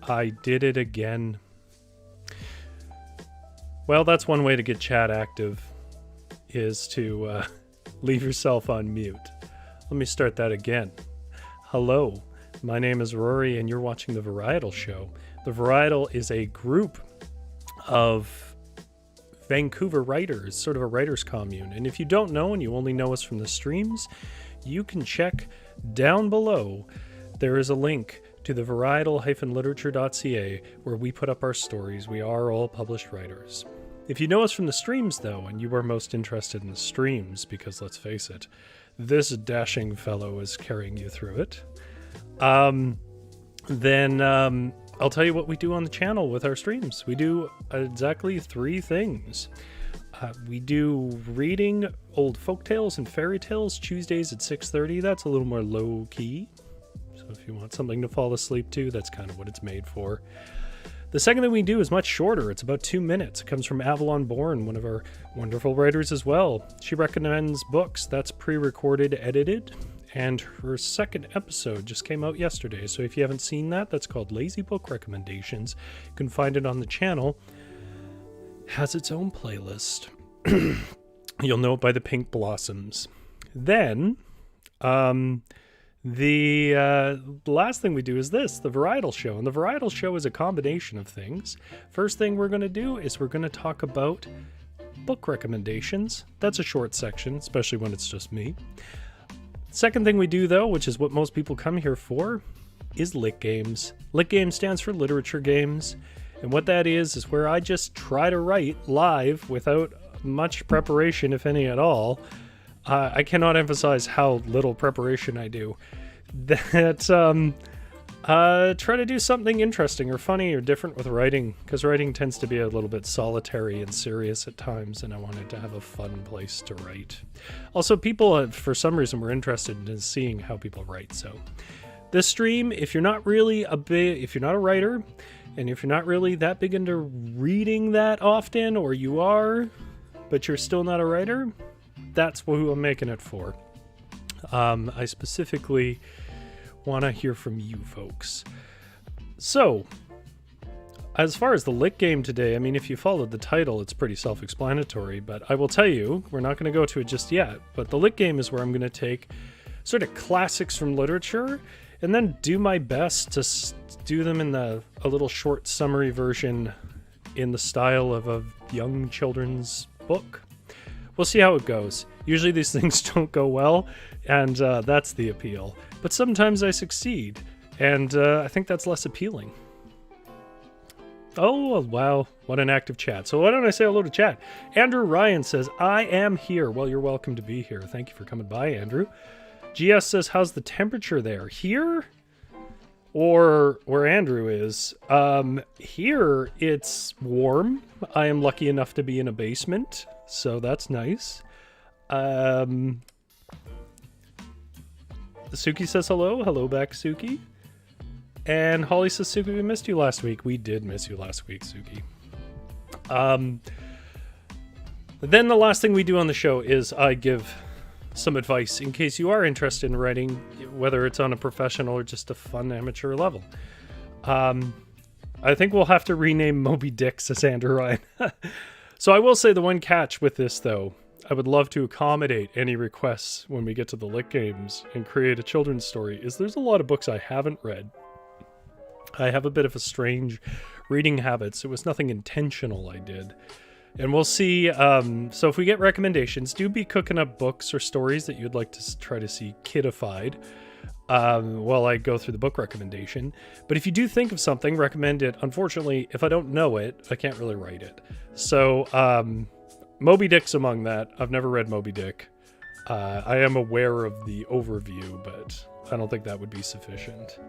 I did it again. Well, that's one way to get chat active, is to leave yourself on mute. Let me start that again. Hello, my name is Rory, and you're watching The Varietal Show. The Varietal is a group of Vancouver writers, sort of a writers' commune. And if you don't know, and you only know us from the streams, you can check down below. There is a link to the varietal-literature.ca where we put up our stories. We are all published writers. If you know us from the streams, though, and you are most interested in the streams, because let's face it, this dashing fellow is carrying you through it, then I'll tell you what we do on the channel with our streams. We do exactly 3 things. We do reading old folktales and fairy tales Tuesdays at 6:30. That's a little more low-key. So if you want something to fall asleep to, that's kind of what it's made for. The second thing we do is much shorter. It's about 2 minutes. It comes from Avalon Bourne, one of our wonderful writers as well. She recommends books. That's pre-recorded, edited, and her second episode just came out yesterday. So if you haven't seen that, that's called Lazy Book Recommendations. You can find it on the channel. Has its own playlist. You'll know it by the pink blossoms. Then, the last thing we do is this, the Varietal Show. And the Varietal Show is a combination of things. First thing we're going to do is we're going to talk about book recommendations. That's a short section, especially when it's just me. Second thing we do, though, which is what most people come here for, is Litgames. Litgames stands for Literature Games, and what that is where I just try to write live without much preparation, if any at all. I cannot emphasize how little preparation I do. That try to do something interesting or funny or different with writing, because writing tends to be a little bit solitary and serious at times, and I wanted to have a fun place to write. Also, people for some reason were interested in seeing how people write. So this stream, if you're not really if you're not a writer, and if you're not really that big into reading that often, or you are, but you're still not a writer, that's who I'm making it for. I specifically want to hear from you folks. So, as far as the Lit game today, I mean, if you followed the title, it's pretty self-explanatory, but I will tell you, we're not going to go to it just yet, but the Lit game is where I'm going to take sort of classics from literature and then do my best to do them in a little short summary version in the style of a young children's book. We'll see how it goes. Usually these things don't go well, and that's the appeal. But sometimes I succeed, and I think that's less appealing. Oh, wow. What an active chat. So why don't I say hello to chat? Andrew Ryan says, I am here. Well, you're welcome to be here. Thank you for coming by, Andrew. GS says, how's the temperature there? Here? Or where Andrew is? Here, it's warm. I am lucky enough to be in a basement, so that's nice. Suki says hello. Hello back, Suki. And Holly says, Suki, we missed you last week. We did miss you last week, Suki. Then the last thing we do on the show is I give some advice in case you are interested in writing, whether it's on a professional or just a fun amateur level. I think we'll have to rename Moby Dick, says Andrew Ryan. So I will say the one catch with this, though, I would love to accommodate any requests when we get to the Lit Games and create a children's story, is there's a lot of books I haven't read. I have a bit of a strange reading habits. It was nothing intentional I did. And we'll see. So if we get recommendations, do be cooking up books or stories that you'd like to try to see kidified while I go through the book recommendation. But if you do think of something, recommend it. Unfortunately, if I don't know it, I can't really write it. So Moby Dick's among that. I've never read Moby Dick. I am aware of the overview, but I don't think that would be sufficient.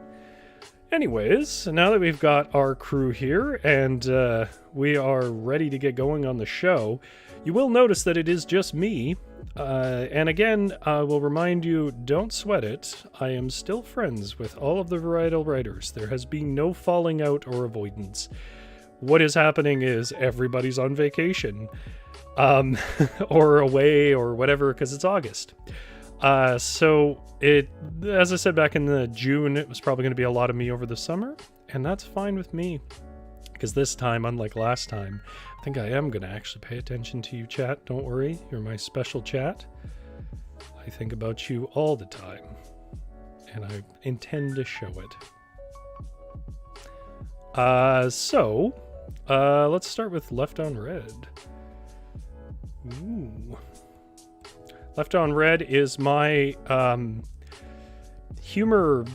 Anyways, now that we've got our crew here and we are ready to get going on the show, you will notice that it is just me. And again, I will remind you, don't sweat it. I am still friends with all of the varietal writers. There has been no falling out or avoidance. What is happening is everybody's on vacation or away or whatever because it's August. So as I said back in the June, it was probably going to be a lot of me over the summer, and that's fine with me, because this time, unlike last time, I think I am going to actually pay attention to you, chat. Don't worry, you're my special chat. I think about you all the time, and I intend to show it. So let's start with Left on Red. Ooh. Left on Red is my humor-like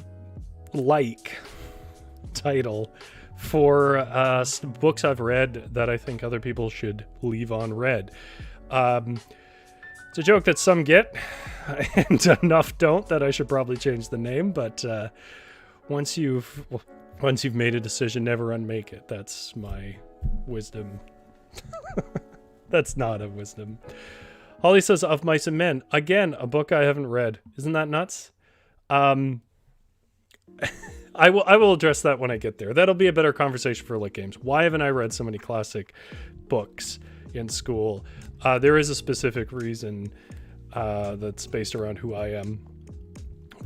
title for books I've read that I think other people should leave on read. It's a joke that some get, and enough don't, that I should probably change the name, but once you've made a decision, never unmake it. That's my wisdom. That's not a wisdom. Holly says, Of Mice and Men. Again, a book I haven't read. Isn't that nuts? I will address that when I get there. That'll be a better conversation for Lit Games. Why haven't I read so many classic books in school? There is a specific reason that's based around who I am,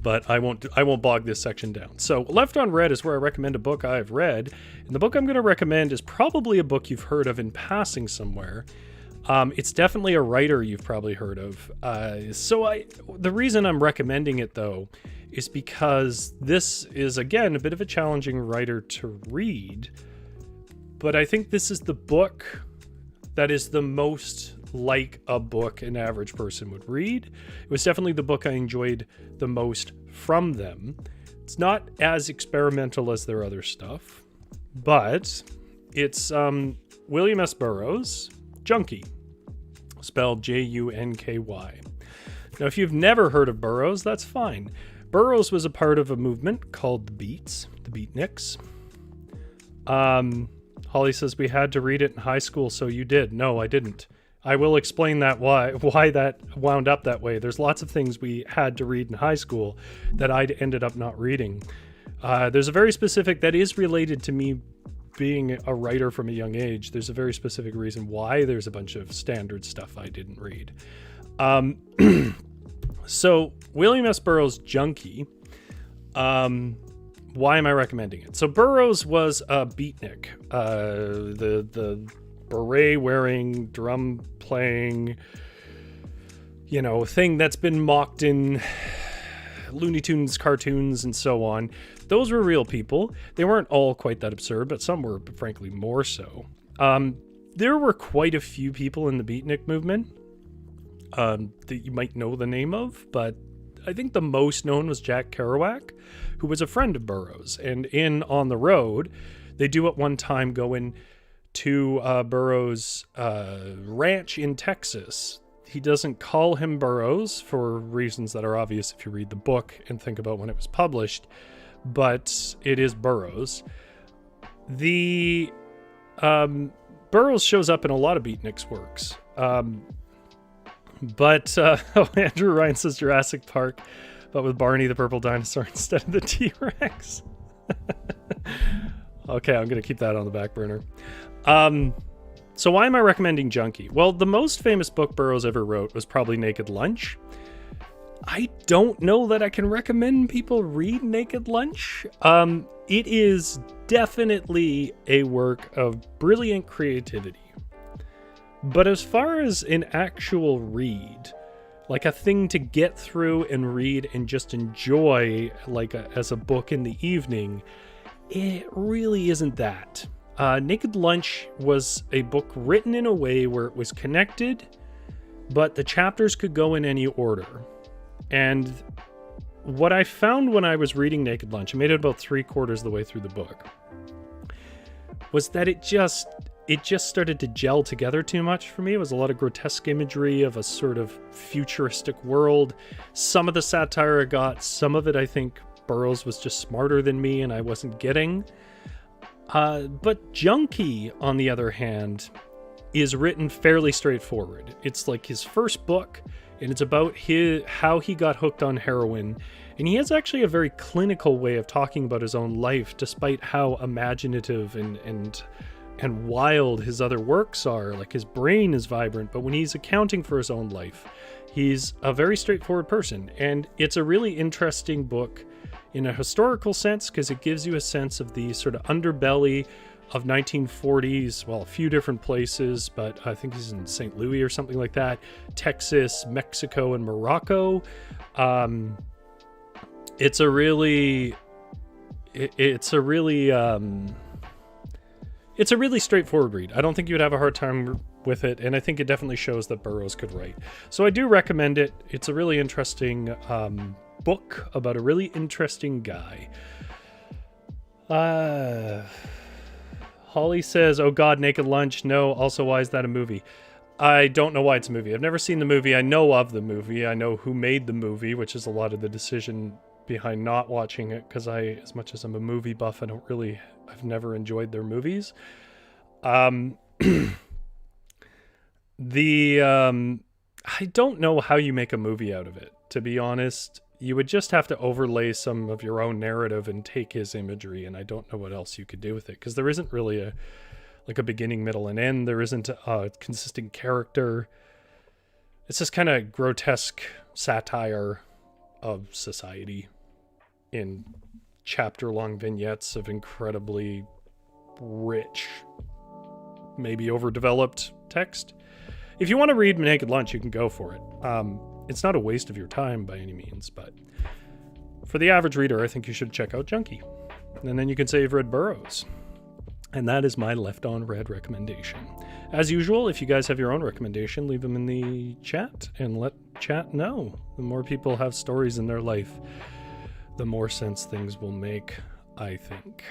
but I won't bog this section down. So Left on Red is where I recommend a book I've read, and the book I'm going to recommend is probably a book you've heard of in passing somewhere. It's definitely a writer you've probably heard of. The reason I'm recommending it, though, is because this is, again, a bit of a challenging writer to read. But I think this is the book that is the most like a book an average person would read. It was definitely the book I enjoyed the most from them. It's not as experimental as their other stuff, but it's William S. Burroughs' Junkie, spelled Junky. Now, if you've never heard of Burroughs, that's fine. Burroughs was a part of a movement called the Beatniks. Holly says we had to read it in high school, so you did. No, I didn't. I will explain that why that wound up that way. There's lots of things we had to read in high school that I ended up not reading. There's a very specific, that is related to me being a writer from a young age. There's a very specific reason why there's a bunch of standard stuff I didn't read. So William S. Burroughs' Junkie, why am I recommending it? So Burroughs was a beatnik, the beret-wearing, drum-playing, thing that's been mocked in Looney Tunes cartoons and so on. Those were real people. They weren't all quite that absurd, but some were, frankly, more so. There were quite a few people in the beatnik movement that you might know the name of, but I think the most known was Jack Kerouac, who was a friend of Burroughs. And in On the Road, they do at one time go in to Burroughs' ranch in Texas. He doesn't call him Burroughs for reasons that are obvious if you read the book and think about when it was published, but it is Burroughs. The Burroughs shows up in a lot of beatniks' works. But Andrew Ryan says Jurassic Park, but with Barney the purple dinosaur instead of the T-Rex. Okay, I'm going to keep that on the back burner. So why am I recommending Junkie? Well, the most famous book Burroughs ever wrote was probably Naked Lunch. I don't know that I can recommend people read Naked Lunch. It is definitely a work of brilliant creativity. But as far as an actual read, like a thing to get through and read and just enjoy as a book in the evening, it really isn't that. Naked Lunch was a book written in a way where it was connected, but the chapters could go in any order. And what I found when I was reading Naked Lunch, I made it about 3/4 of the way through the book, was that it just started to gel together too much for me. It was a lot of grotesque imagery of a sort of futuristic world. Some of the satire I got, some of it I think Burroughs was just smarter than me and I wasn't getting. But Junkie, on the other hand, is written fairly straightforward. It's like his first book, and it's about how he got hooked on heroin. And he has actually a very clinical way of talking about his own life, despite how imaginative and wild his other works are. Like, his brain is vibrant, but when he's accounting for his own life, he's a very straightforward person. And it's a really interesting book in a historical sense, because it gives you a sense of the sort of underbelly of 1940s, well, a few different places, but I think he's in St. Louis or something like that, Texas, Mexico, and Morocco. It's a really straightforward read. I don't think you would have a hard time with it, and I think it definitely shows that Burroughs could write. So I do recommend it. It's a really interesting book about a really interesting guy. Holly says, oh god, Naked Lunch. No, also, why is that a movie? I don't know why it's a movie. I've never seen the movie. I know of the movie. I know who made the movie, which is a lot of the decision behind not watching it, because as much as I'm a movie buff, I've never enjoyed their movies. I don't know how you make a movie out of it, to be honest. You would just have to overlay some of your own narrative and take his imagery, and I don't know what else you could do with it, because there isn't really a beginning, middle, and end. There isn't a consistent character. It's just kind of grotesque satire of society in chapter-long vignettes of incredibly rich, maybe overdeveloped text. If you want to read Naked Lunch, you can go for it. It's not a waste of your time by any means, but for the average reader, I think you should check out Junkie. And then you can say you've read Burroughs. And that is my Left on Red recommendation. As usual, if you guys have your own recommendation, leave them in the chat and let chat know. The more people have stories in their life, the more sense things will make, I think.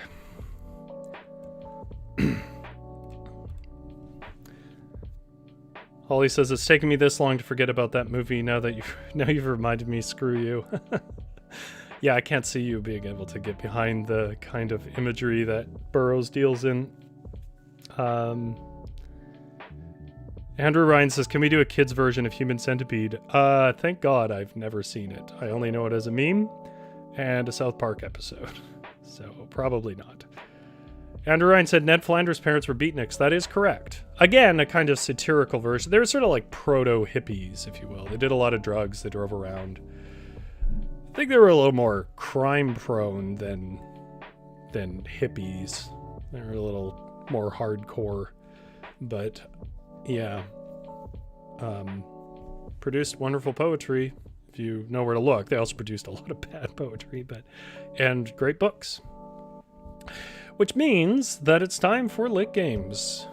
Holly says, it's taken me this long to forget about that movie now you've reminded me. Screw you. Yeah, I can't see you being able to get behind the kind of imagery that Burroughs deals in. Andrew Ryan says, can we do a kid's version of Human Centipede? Thank God I've never seen it. I only know it as a meme and a South Park episode. So probably not. Andrew Ryan said Ned Flanders' parents were beatniks. That is correct. Again, a kind of satirical version. They were sort of like proto-hippies, if you will. They did a lot of drugs. They drove around. I think they were a little more crime-prone than hippies. They were a little more hardcore. But, yeah. Produced wonderful poetry, if you know where to look. They also produced a lot of bad poetry, and great books. Which means that it's time for Litgames.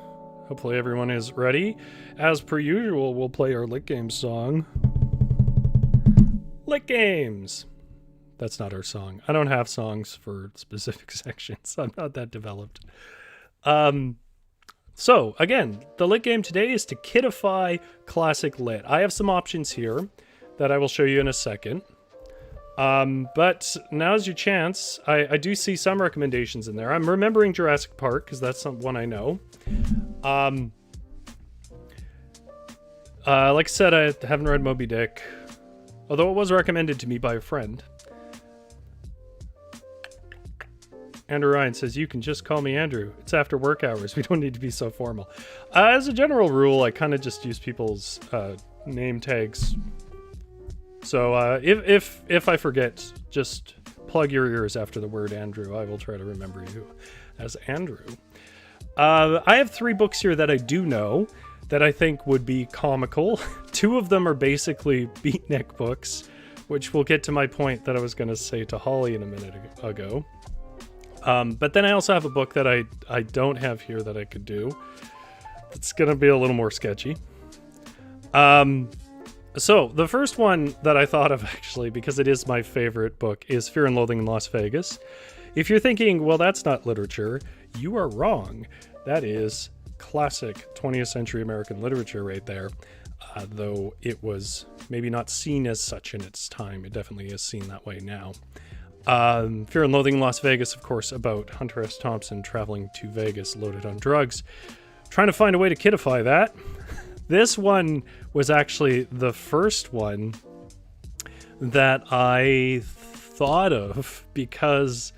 Hopefully everyone is ready. As per usual, we'll play our Litgames song. Litgames! That's not our song. I don't have songs for specific sections. I'm not that developed. So, again, the Lit game today is to kidify classic Lit. I have some options here that I will show you in a second. But now's your chance. I do see some recommendations in there. I'm remembering Jurassic Park, because that's one I know. Like I said, I haven't read Moby Dick, although it was recommended to me by a friend. Andrew Ryan says, you can just call me Andrew. It's after work hours. We don't need to be so formal. As a general rule, I kind of just use people's name tags. So if I forget, just plug your ears after the word Andrew. I will try to remember you as Andrew. I have 3 books here that I do know that I think would be comical. 2 of them are basically beatnik books, which will get to my point that I was going to say to Holly in a minute ago. But then I also have a book that I don't have here that I could do. It's going to be a little more sketchy. So the first one that I thought of, actually, because it is my favorite book, is Fear and Loathing in Las Vegas. If you're thinking, well, that's not literature, you are wrong. That is classic 20th century American literature right there. Though it was maybe not seen as such in its time. It definitely is seen that way now. Fear and Loathing in Las Vegas, of course, about Hunter S. Thompson traveling to Vegas loaded on drugs, trying to find a way to kidify that. This one was actually the first one that I thought of because,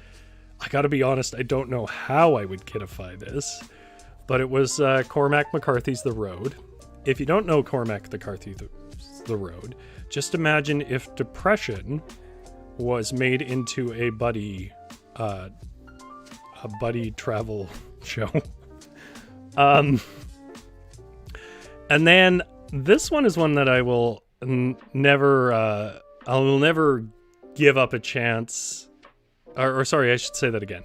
I gotta be honest, I don't know how I would kidify this, but it was Cormac McCarthy's The Road. If you don't know Cormac McCarthy, The Road, just imagine if depression was made into a buddy travel show. And then this one is one that I will never give up a chance. Or sorry, I should say that again.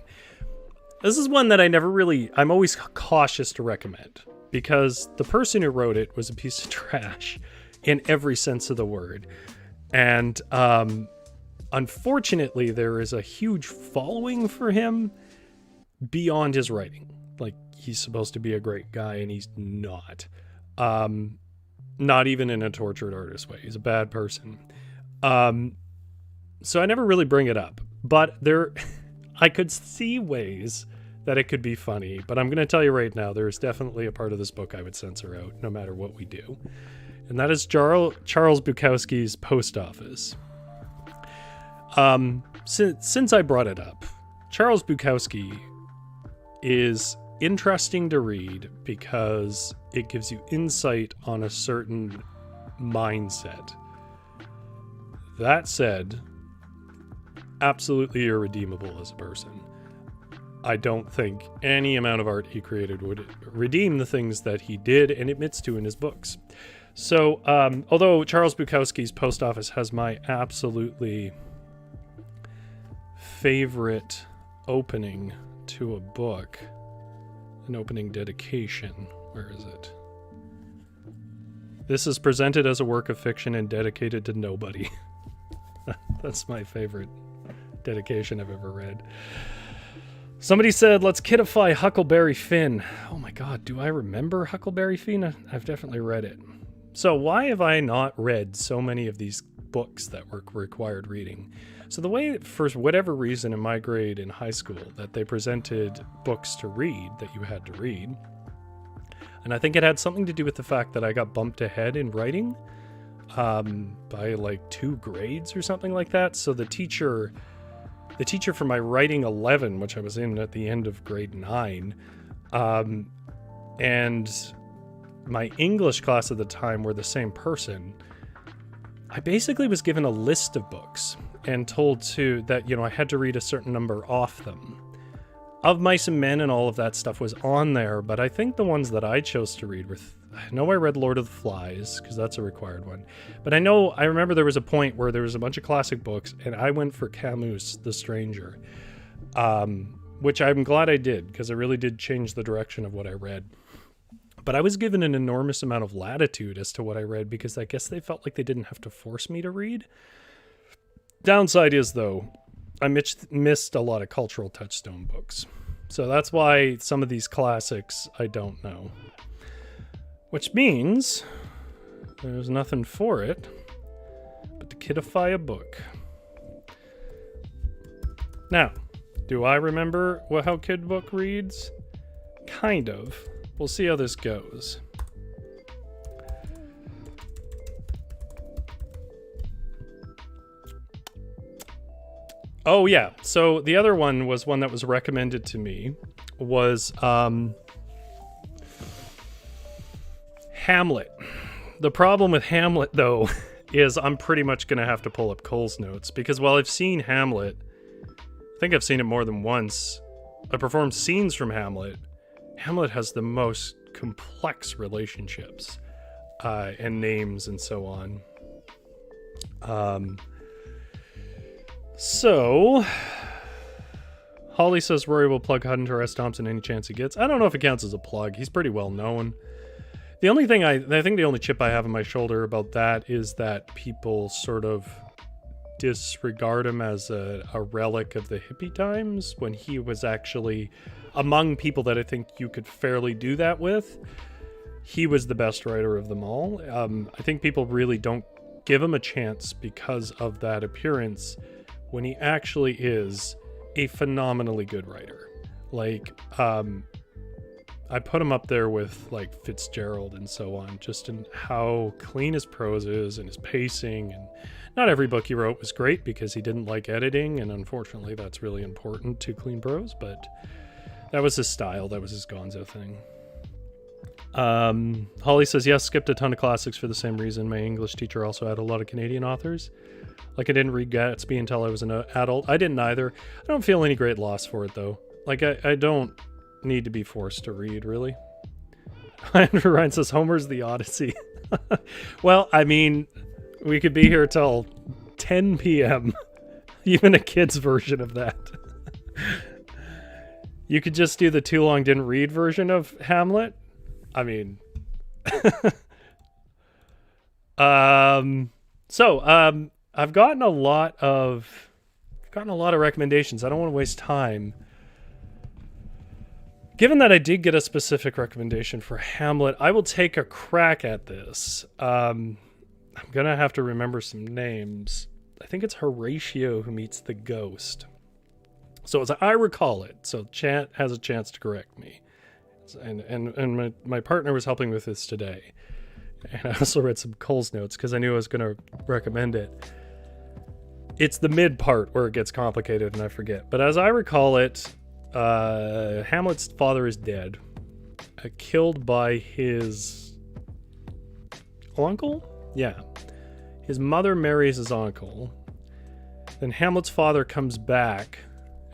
This is one that I'm always cautious to recommend because the person who wrote it was a piece of trash in every sense of the word. And unfortunately, there is a huge following for him beyond his writing. Like, he's supposed to be a great guy and he's not. Not even in a tortured artist way. He's a bad person. So I never really bring it up, but I could see ways that it could be funny, but I'm going to tell you right now, there's definitely a part of this book I would censor out no matter what we do. And that is Charles Bukowski's Post Office. Since I brought it up, Charles Bukowski is interesting to read because it gives you insight on a certain mindset. That said, absolutely irredeemable as a person. I don't think any amount of art he created would redeem the things that he did and admits to in his books. So, although Charles Bukowski's Post Office has my absolutely favorite opening to a book, an opening dedication. Where is it? This is presented as a work of fiction and dedicated to nobody. That's my favorite dedication I've ever read. Somebody said, let's kidify Huckleberry Finn. Oh my god, do I remember Huckleberry Finn? I've definitely read it. So why have I not read so many of these books that were required reading? So the way, for whatever reason in my grade in high school, that they presented books to read that you had to read, and I think it had something to do with the fact that I got bumped ahead in writing by like 2 grades or something like that. So the teacher for my writing 11, which I was in at the end of grade 9, and my English class at the time were the same person. I basically was given a list of books and told that, I had to read a certain number off them. Of Mice and Men and all of that stuff was on there, but I think the ones that I chose to read were... I know I read Lord of the Flies, because that's a required one. But I remember there was a point where there was a bunch of classic books, and I went for Camus' The Stranger, which I'm glad I did, because it really did change the direction of what I read. But I was given an enormous amount of latitude as to what I read, because I guess they felt like they didn't have to force me to read. Downside is, though, I missed a lot of cultural touchstone books. So that's why some of these classics I don't know. Which means there's nothing for it but to kidify a book. Now, do I remember how Kid Book reads? Kind of. We'll see how this goes. Oh yeah, so the other one was one that was recommended to me, was Hamlet. The problem with Hamlet, though, is I'm pretty much going to have to pull up Cole's notes, because while I've seen Hamlet, I think I've seen it more than once, I performed scenes from Hamlet. Hamlet has the most complex relationships and names and so on. So, Holly says Rory will plug Hunter S. Thompson any chance he gets. I don't know if it counts as a plug. He's pretty well known. The only thing I think the only chip I have on my shoulder about that is that people sort of disregard him as a relic of the hippie times, when he was actually among people that I think you could fairly do that with. He was the best writer of them all. I think people really don't give him a chance because of that appearance, when he actually is a phenomenally good writer. Like, I put him up there with like Fitzgerald and so on, just in how clean his prose is and his pacing. And not every book he wrote was great because he didn't like editing, and unfortunately that's really important to clean prose, but that was his style. That was his gonzo thing. Holly says, yes, skipped a ton of classics for the same reason. My English teacher also had a lot of Canadian authors. Like, I didn't read Gatsby until I was an adult. I didn't either. I don't feel any great loss for it, though. Like, I don't need to be forced to read, really. Andrew Ryan says, Homer's The Odyssey. Well, I mean, we could be here till 10 p.m. Even a kid's version of that. You could just do the too long didn't read version of Hamlet. I mean... I've gotten a lot of recommendations. I don't want to waste time. Given that I did get a specific recommendation for Hamlet, I will take a crack at this. I'm going to have to remember some names. I think it's Horatio who meets the ghost. So as I recall it, so chat has a chance to correct me. And my partner was helping with this today. And I also read some Cole's notes because I knew I was going to recommend it. It's the mid part where it gets complicated and I forget. But as I recall it, Hamlet's father is dead. Killed by his uncle? Yeah. His mother marries his uncle. Then Hamlet's father comes back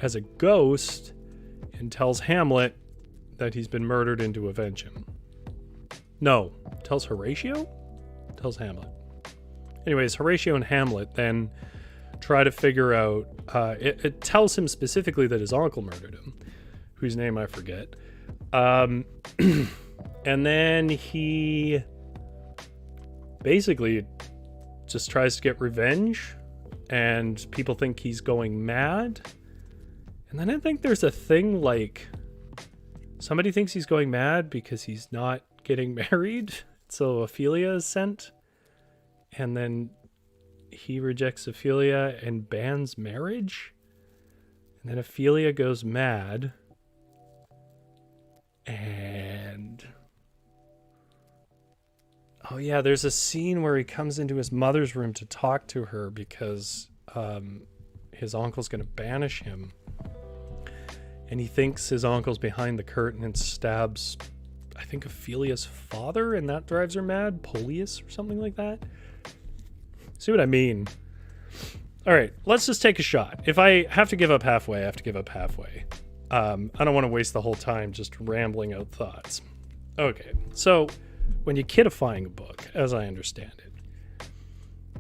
as a ghost and tells Hamlet that he's been murdered and to avenge him. No. Tells Horatio? Tells Hamlet. Anyways, Horatio and Hamlet then try to figure out... It tells him specifically that his uncle murdered him, whose name I forget. And then he basically just tries to get revenge and people think he's going mad. And then I think there's a thing like somebody thinks he's going mad because he's not getting married. So Ophelia is sent. And then he rejects Ophelia and bans marriage. And then Ophelia goes mad. And... oh yeah, there's a scene where he comes into his mother's room to talk to her because his uncle's going to banish him. And he thinks his uncle's behind the curtain and stabs, I think, Ophelia's father, and that drives her mad. Polius or something like that. See what I mean? All right, let's just take a shot. If I have to give up halfway, I have to give up halfway. I don't want to waste the whole time just rambling out thoughts. Okay, so when you're kidifying a book, as I understand it,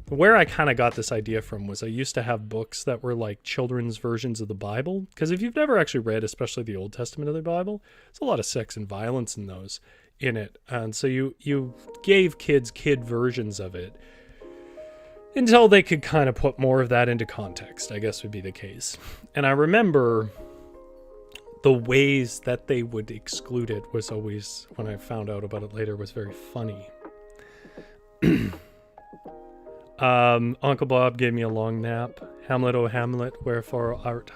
where I kind of got this idea from was I used to have books that were like children's versions of the Bible. Because if you've never actually read, especially the Old Testament of the Bible, there's a lot of sex and violence in those in it. And so you gave kids kid versions of it until they could kind of put more of that into context, I guess would be the case. And I remember the ways that they would exclude it was always, when I found out about it later, was very funny. Uncle Bob gave me a long nap. Hamlet, oh Hamlet, wherefore art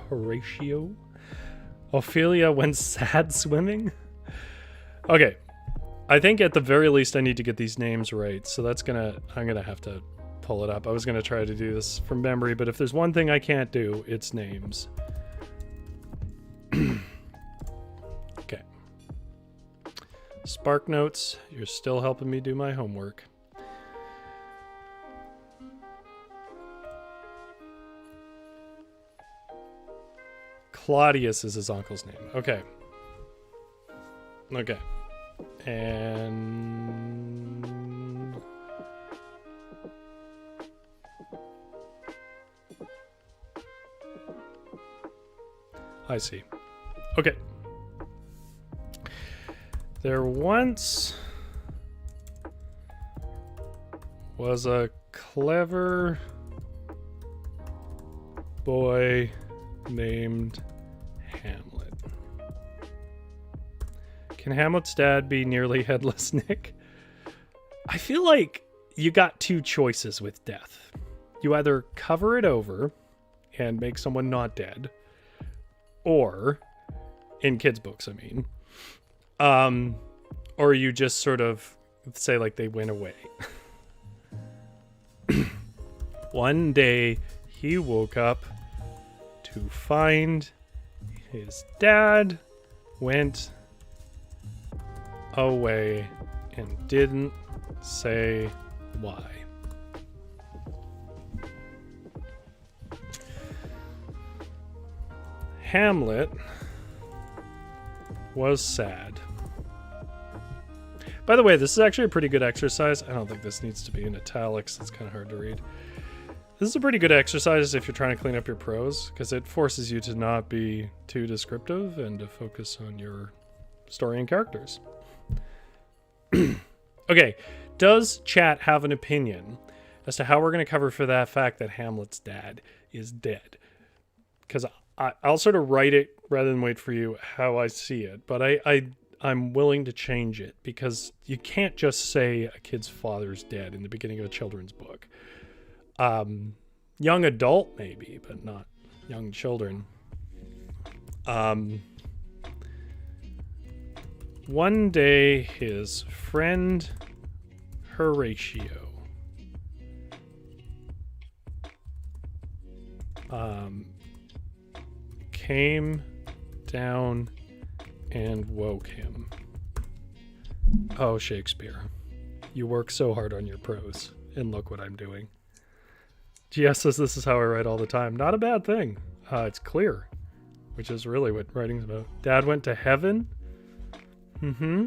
Horatio? Ophelia went sad swimming? Okay. I think at the very least I need to get these names right, so I'm gonna have to pull it up. I was gonna try to do this from memory, but if there's one thing I can't do, it's names. Okay. Spark Notes, you're still helping me do my homework. Claudius is his uncle's name. Okay. Okay. And... I see. Okay. There once was a clever boy named Hamlet. Can Hamlet's dad be nearly headless Nick? I feel like you got two choices with death. You either cover it over and make someone not dead, or, in kids' books, I mean, or you just sort of say like they went away. One day he woke up to find his dad went away and didn't say why. Hamlet was sad. By the way, this is actually a pretty good exercise. I don't think this needs to be in italics. It's kind of hard to read. This is a pretty good exercise if you're trying to clean up your prose, because it forces you to not be too descriptive and to focus on your story and characters. Okay, does chat have an opinion as to how we're going to cover for that fact that Hamlet's dad is dead? Because I'll sort of write it rather than wait for you how I see it, but I'm willing to change it, because you can't just say a kid's father's dead in the beginning of a children's book. Young adult maybe, but not young children. One day his friend Horatio came down and woke him. Oh, Shakespeare, you work so hard on your prose, and look what I'm doing. GS says this is how I write all the time. Not a bad thing. It's clear, which is really what writing's about. Dad went to heaven. Mm-hmm.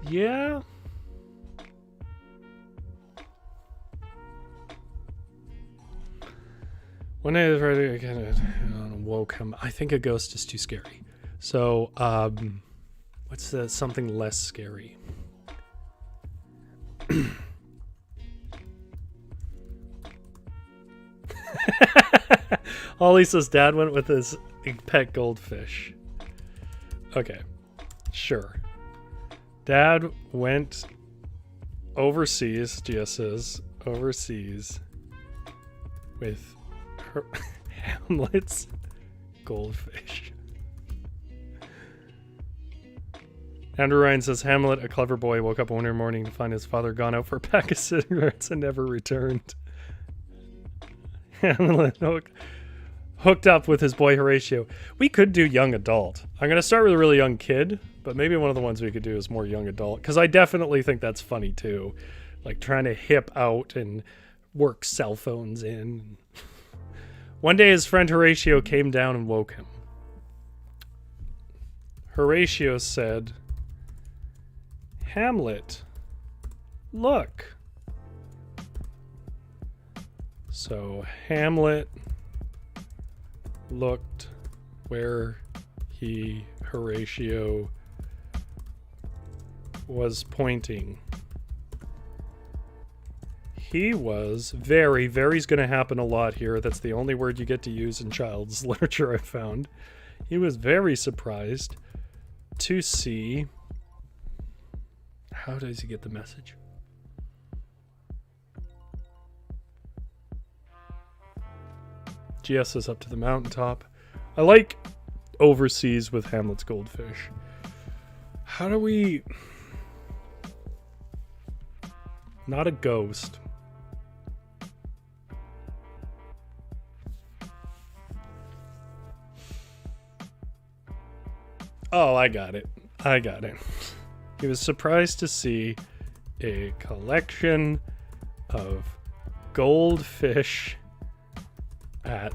Yeah. One day I was ready again, woke him. I think a ghost is too scary. So, what's something less scary? Holly says dad went with his pet goldfish. Okay, sure. Dad went overseas, Gia says, overseas with her Hamlet's goldfish. Andrew Ryan says Hamlet, a clever boy, woke up one morning to find his father gone out for a pack of cigarettes and never returned. Hamlet hooked up with his boy Horatio. We could do young adult. I'm going to start with a really young kid, but maybe one of the ones we could do is more young adult, because I definitely think that's funny too. Like trying to hip out and work cell phones in. One day his friend Horatio came down and woke him. Horatio said, Hamlet, look. So Hamlet looked where Horatio was pointing. He was very's going to happen a lot here. That's the only word you get to use in child's literature I've found. He was very surprised to see. How does he get the message? GS is up to the mountaintop. I like overseas with Hamlet's goldfish. How do we... Not a ghost. Oh, I got it. He was surprised to see a collection of goldfish at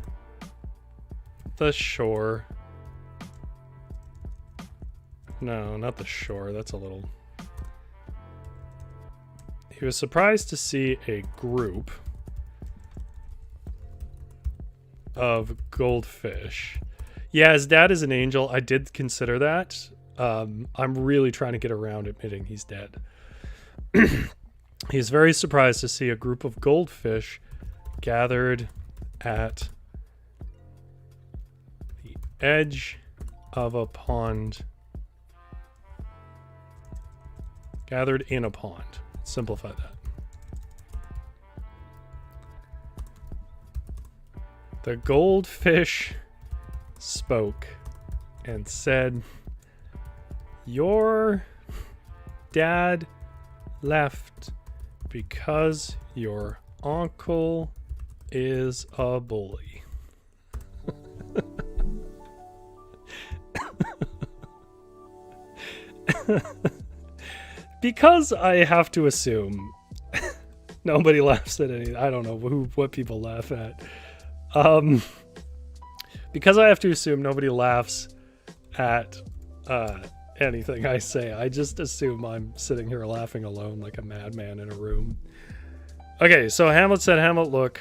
the shore. No, not the shore. That's a little... He was surprised to see a group of goldfish. Yeah, his dad is an angel. I did consider that. I'm really trying to get around admitting he's dead. He's very surprised to see a group of goldfish gathered at the edge of a pond. Gathered in a pond. Simplify that. The goldfish spoke and said, your dad left because your uncle is a bully. Because I have to assume nobody laughs at any. I don't know what people laugh at. Because I have to assume nobody laughs at anything I say. I just assume I'm sitting here laughing alone like a madman in a room. Okay, so Hamlet said, Hamlet, look.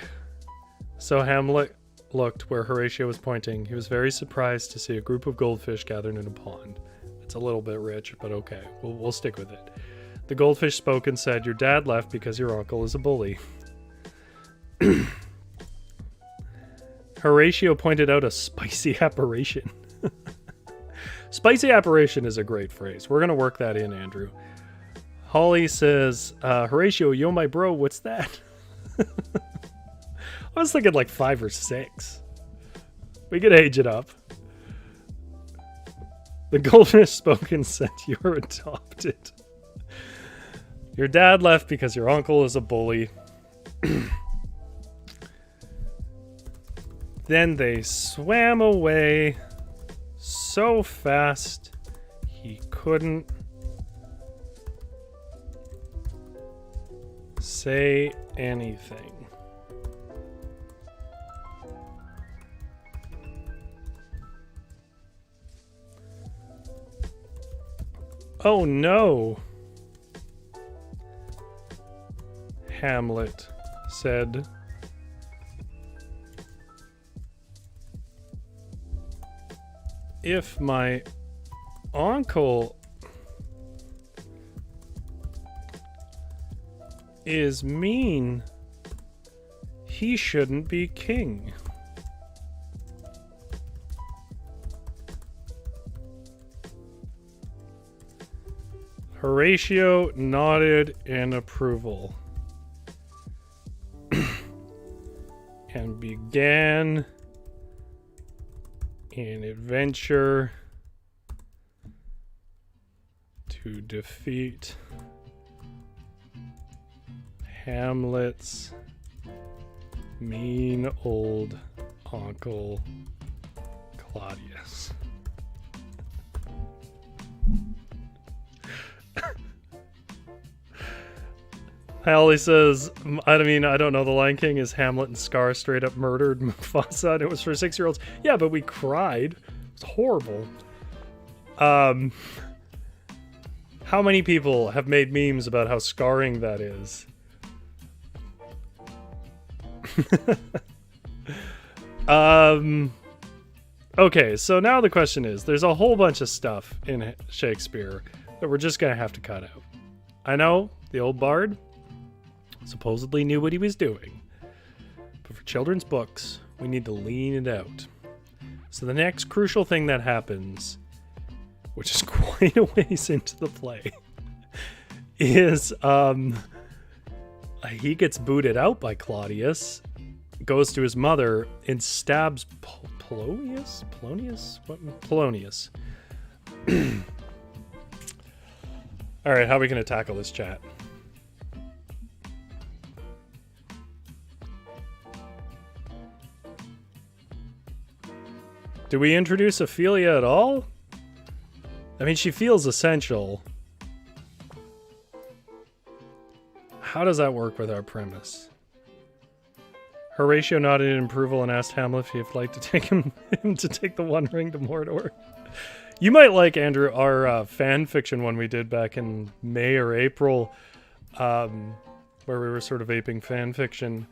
So Hamlet looked where Horatio was pointing. He was very surprised to see a group of goldfish gathered in a pond. It's a little bit rich, but okay. We'll stick with it. The goldfish spoke and said, your dad left because your uncle is a bully. Horatio pointed out a spicy apparition. Spicy apparition is a great phrase. We're going to work that in, Andrew. Holly says, Horatio, yo, my bro, what's that? I was thinking like 5 or 6. We could age it up. The goldfish spoke and said, you're adopted. Your dad left because your uncle is a bully. Then they swam away so fast he couldn't say anything. Oh no, Hamlet said. If my uncle is mean, He shouldn't be king. Horatio nodded in approval and began an adventure to defeat Hamlet's mean old uncle Claudius. Hallie says, I don't know, the Lion King is Hamlet and Scar straight up murdered Mufasa, and it was for 6-year-olds. Yeah, but we cried. It was horrible. How many people have made memes about how scarring that is? Okay, so now the question is, there's a whole bunch of stuff in Shakespeare that we're just gonna have to cut out. I know the old bard supposedly knew what he was doing, but for children's books, we need to lean it out. So the next crucial thing that happens, which is quite a ways into the play, is he gets booted out by Claudius, goes to his mother, and stabs Polonius? What? Polonius. All right, how are we going to tackle this, chat? Do we introduce Ophelia at all? I mean, she feels essential. How does that work with our premise? Horatio nodded in approval and asked Hamlet if he'd like to take him to take the One Ring to Mordor. You might like, Andrew, our fan fiction one we did back in May or April, where we were sort of aping fan fiction,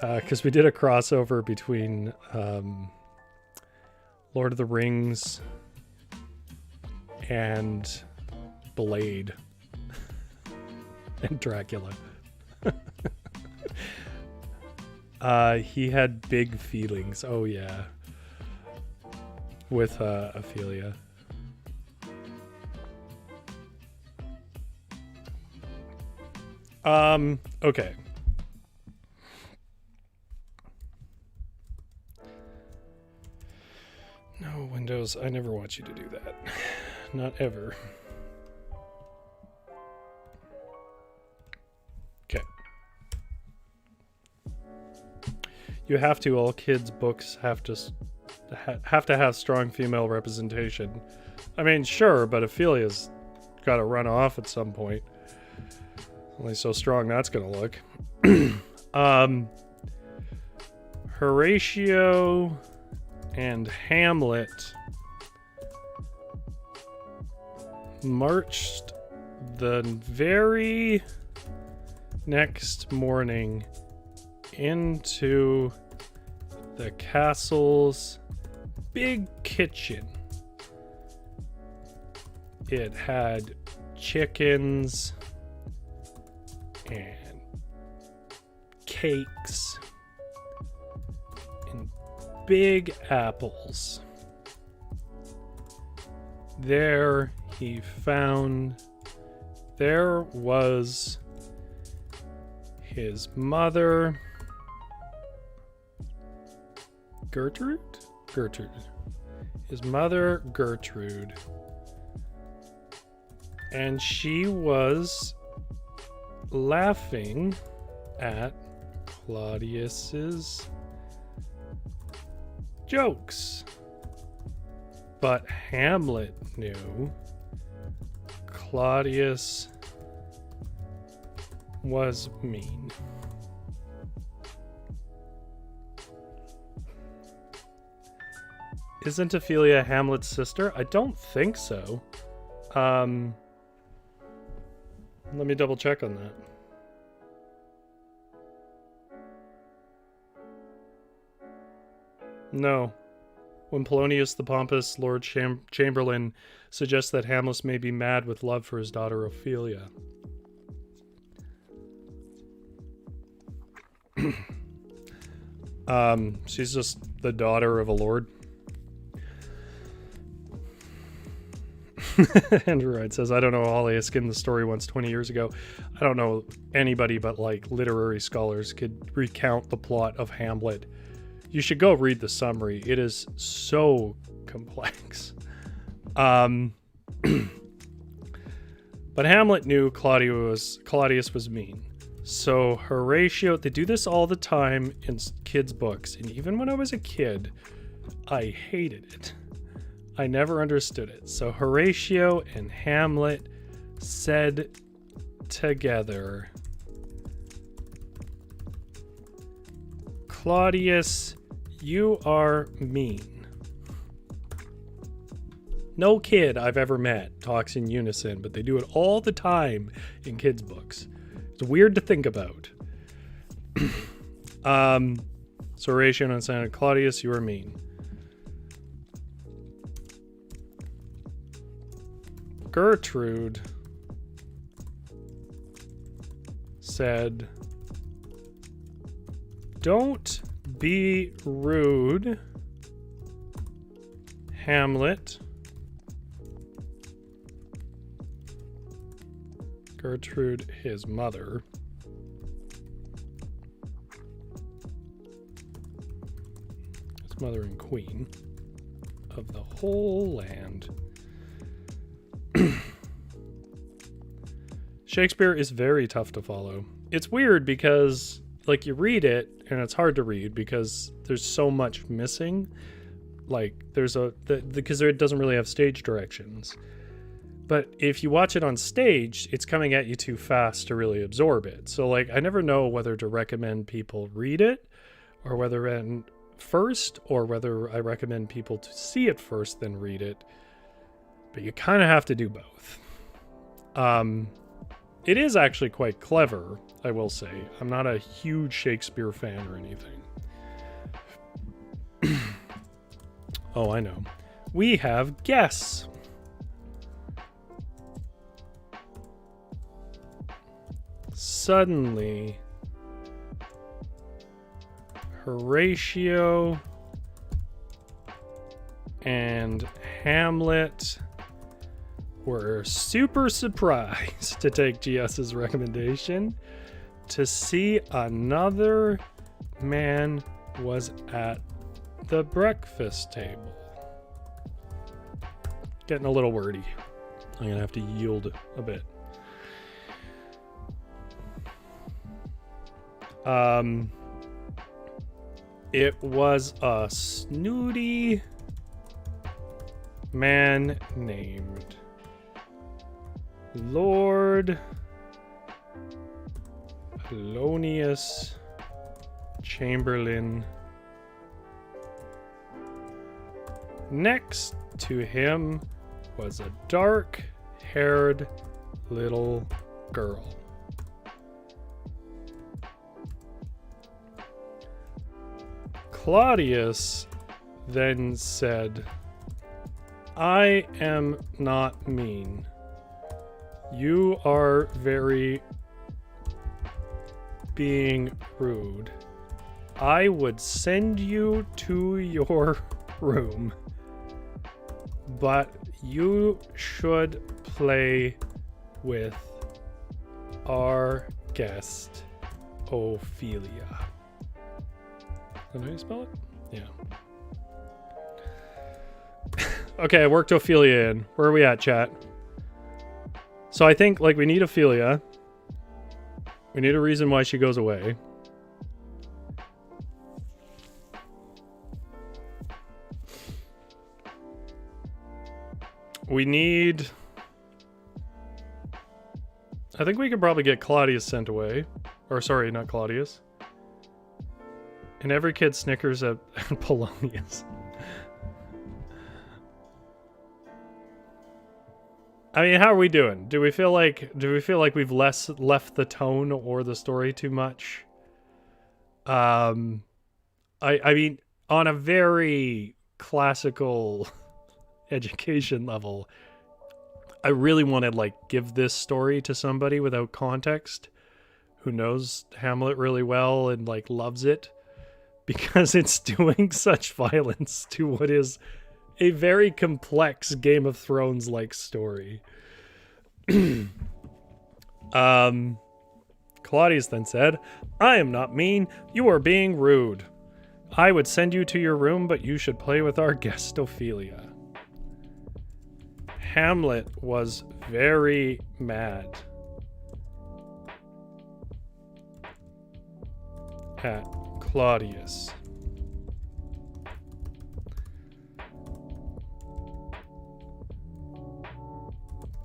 because we did a crossover between Lord of the Rings and Blade and Dracula. He had big feelings. Oh yeah, with Ophelia. Okay. No, Windows, I never want you to do that. Not ever. Okay. You have to, all kids' books have to have strong female representation. I mean, sure, but Ophelia's got to run off at some point. Only so strong that's gonna look. Horatio and Hamlet marched the very next morning into the castle's big kitchen. It had chickens and cakes and big apples. There was his mother, Gertrude? His mother, Gertrude. And she was laughing at Claudius's jokes. But Hamlet knew Claudius was mean. Isn't Ophelia Hamlet's sister? I don't think so. Let me double check on that. No. When Polonius the Pompous, Lord Chamberlain, suggests that Hamlet may be mad with love for his daughter She's just the daughter of a lord. Andrew Wright says, I don't know, Holly, I skimmed the story once 20 years ago. I don't know anybody but like literary scholars could recount the plot of Hamlet. You should go read the summary. It is so complex. But Hamlet knew Claudius was mean. So Horatio, they do this all the time in kids' books. And even when I was a kid, I hated it. I never understood it. So Horatio and Hamlet said together, Claudius, you are mean. No kid I've ever met talks in unison, but they do it all the time in kids' books. It's weird to think about. So Horatio and Senator Claudius, you are mean. Gertrude said, don't be rude, Hamlet. Gertrude, his mother. His mother and queen of the whole land. Shakespeare is very tough to follow. It's weird because, like, you read it and it's hard to read because there's so much missing. Like, because it doesn't really have stage directions. But if you watch it on stage, it's coming at you too fast to really absorb it. So, like, I never know whether to recommend people read it or whether first, or whether I recommend people to see it first, then read it. But you kind of have to do both. It is actually quite clever, I will say. I'm not a huge Shakespeare fan or anything. Oh, I know. We have guests. Suddenly, Horatio and Hamlet were super surprised to take GS's recommendation to see another man was at the breakfast table. Getting a little wordy. I'm gonna have to yield a bit. It was a snooty man named Lord Polonius Chamberlain. Next to him was a dark-haired little girl. Claudius then said, I am not mean. You are very being rude. I would send you to your room, but you should play with our guest, Ophelia. Is that how you spell it? Yeah. Okay, I worked Ophelia in. Where are we at, chat? So I think, like, we need Ophelia. We need a reason why she goes away. We need... I think we could probably get Claudius sent away. Or, sorry, not Claudius. And every kid snickers at Polonius. I mean, how are we doing? Do we feel like we've left the tone or the story too much? I mean, on a very classical education level, I really want to, like, give this story to somebody without context who knows Hamlet really well and, like, loves it. because it's doing such violence to what is a very complex Game of Thrones-like story. Claudius then said, "I am not mean. You are being rude. I would send you to your room, but you should play with our guest Ophelia." Hamlet was very mad at Claudius.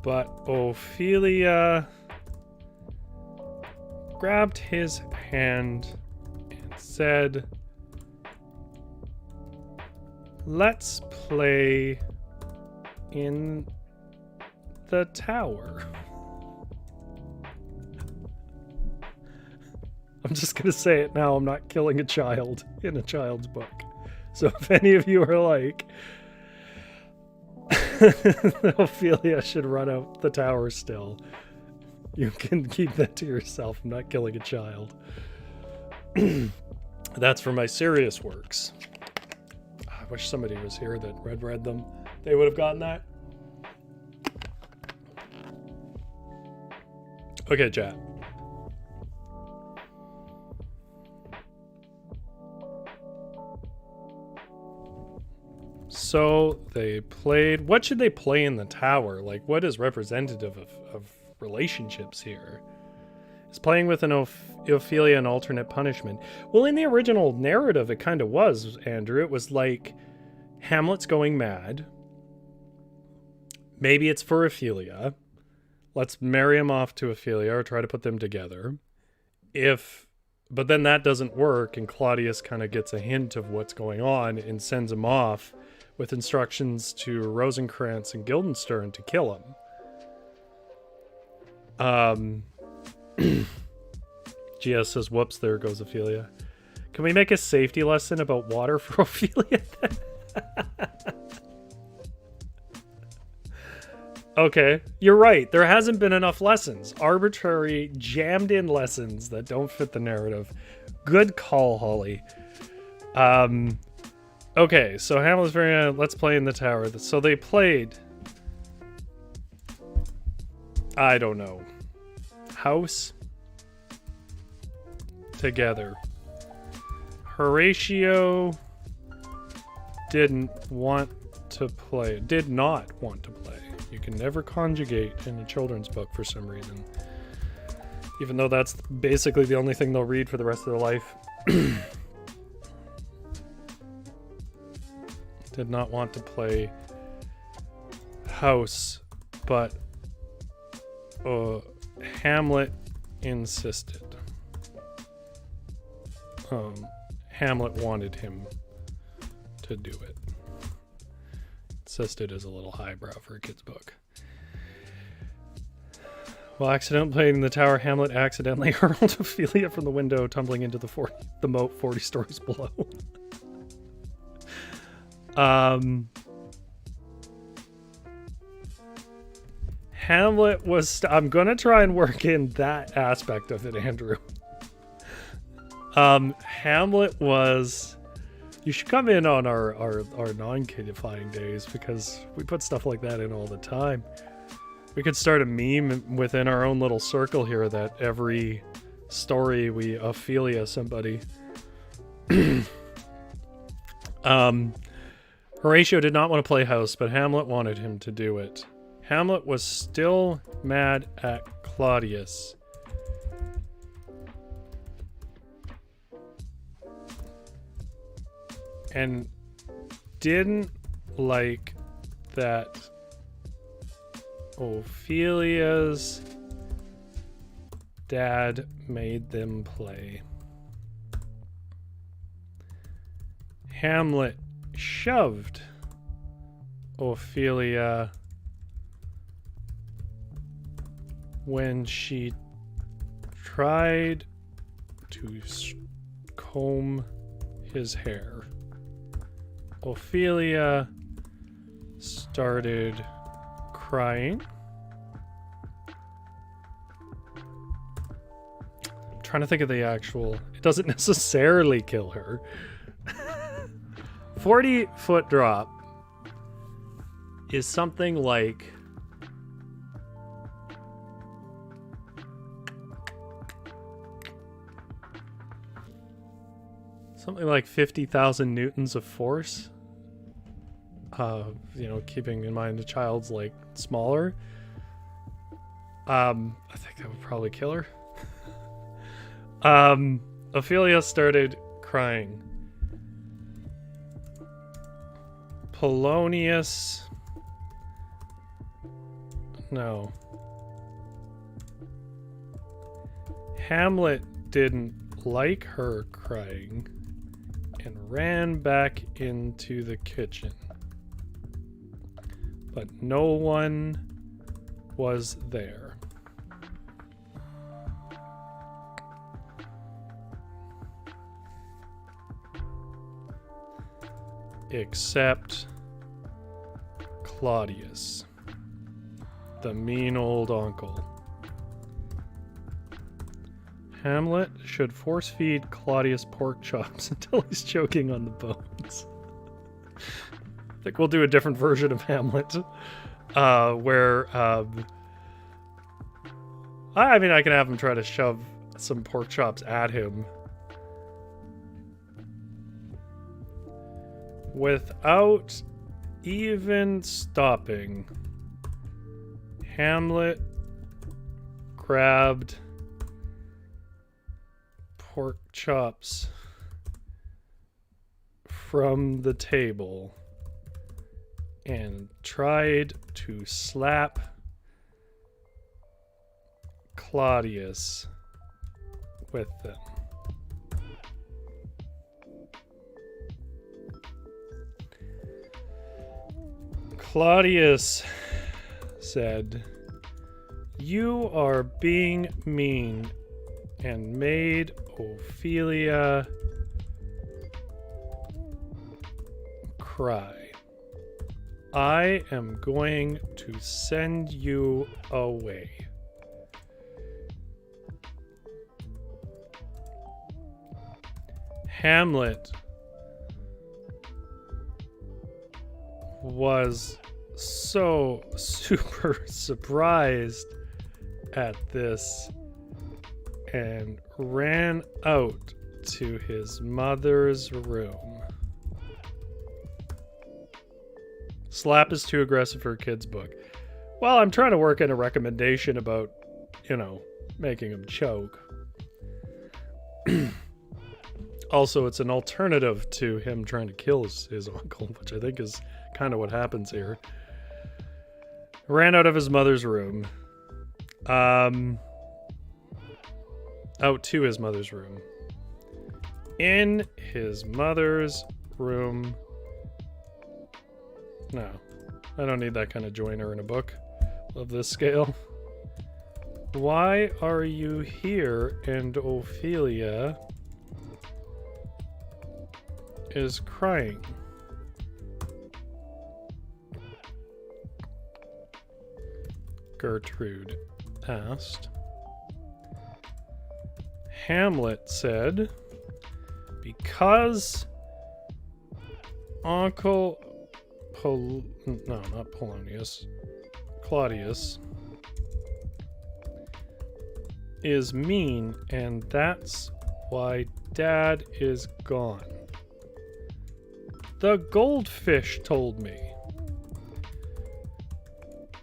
But Ophelia grabbed his hand and said, "Let's play in the tower." I'm just going to say it now. I'm not killing a child in a child's book. So if any of you are like, Ophelia should run out the tower still, you can keep that to yourself. I'm not killing a child. That's for my serious works. I wish somebody was here that read them. They would have gotten that. Okay, chat. So they played. What should they play in the tower? Like, what is representative of relationships here? Is playing with an Ophelia an alternate punishment? Well, in the original narrative, it kind of was, Andrew. It was like Hamlet's going mad. Maybe it's for Ophelia. Let's marry him off to Ophelia or try to put them together. But then that doesn't work, and Claudius kind of gets a hint of what's going on and sends him off with instructions to Rosencrantz and Guildenstern to kill him. GS says, "Whoops, there goes Ophelia." Can we make a safety lesson about water for Ophelia? Okay, you're right. There hasn't been enough lessons. Arbitrary, jammed-in lessons that don't fit the narrative. Good call, Holly. Okay, so Hamlet's very... let's play in the tower. So they played... I don't know. House. Together. Horatio did not want to play. You can never conjugate in a children's book for some reason. Even though that's basically the only thing they'll read for the rest of their life. Did not want to play house, but Hamlet insisted. Hamlet wanted him to do it. Insisted is a little highbrow for a kid's book. While accidentally playing in the tower, Hamlet accidentally hurled Ophelia from the window, tumbling into the moat 40 stories below. Hamlet was... I'm gonna try and work in that aspect of it, Andrew. Hamlet was... You should come in on our non-kidifying days, because we put stuff like that in all the time. We could start a meme within our own little circle here that every story we Ophelia somebody. Horatio did not want to play house, but Hamlet wanted him to do it. Hamlet was still mad at Claudius. And didn't like that Ophelia's dad made them play. Hamlet shoved Ophelia when she tried to comb his hair. Ophelia started crying. I'm trying to think of the actual doesn't necessarily kill her. 40-foot drop is something like something like 50,000 newtons of force. You know, keeping in mind the child's like smaller. I think that would probably kill her. Ophelia started crying. Polonius. No. Hamlet didn't like her crying and ran back into the kitchen. But no one was there. Except Claudius, the mean old uncle. Hamlet should force feed Claudius pork chops until he's choking on the bones. I think we'll do a different version of Hamlet, where I mean, I can have him try to shove some pork chops at him without even stopping. Hamlet grabbed pork chops from the table and tried to slap Claudius with them. Claudius said, "You are being mean," and made Ophelia cry. "I am going to send you away." Hamlet was so super surprised at this and ran out to his mother's room. Slap is too aggressive for a kid's book. Well, I'm trying to work in a recommendation about, you know, making him choke. Also, it's an alternative to him trying to kill his uncle, which I think is kind of what happens here. Ran out of his mother's room. Out to his mother's room. In his mother's room. No, I don't need that kind of joiner in a book of this scale. "Why are you here?" And Ophelia is crying. Gertrude asked. Hamlet said, "Because Uncle no, not Polonius, Claudius is mean, and that's why Dad is gone. The goldfish told me."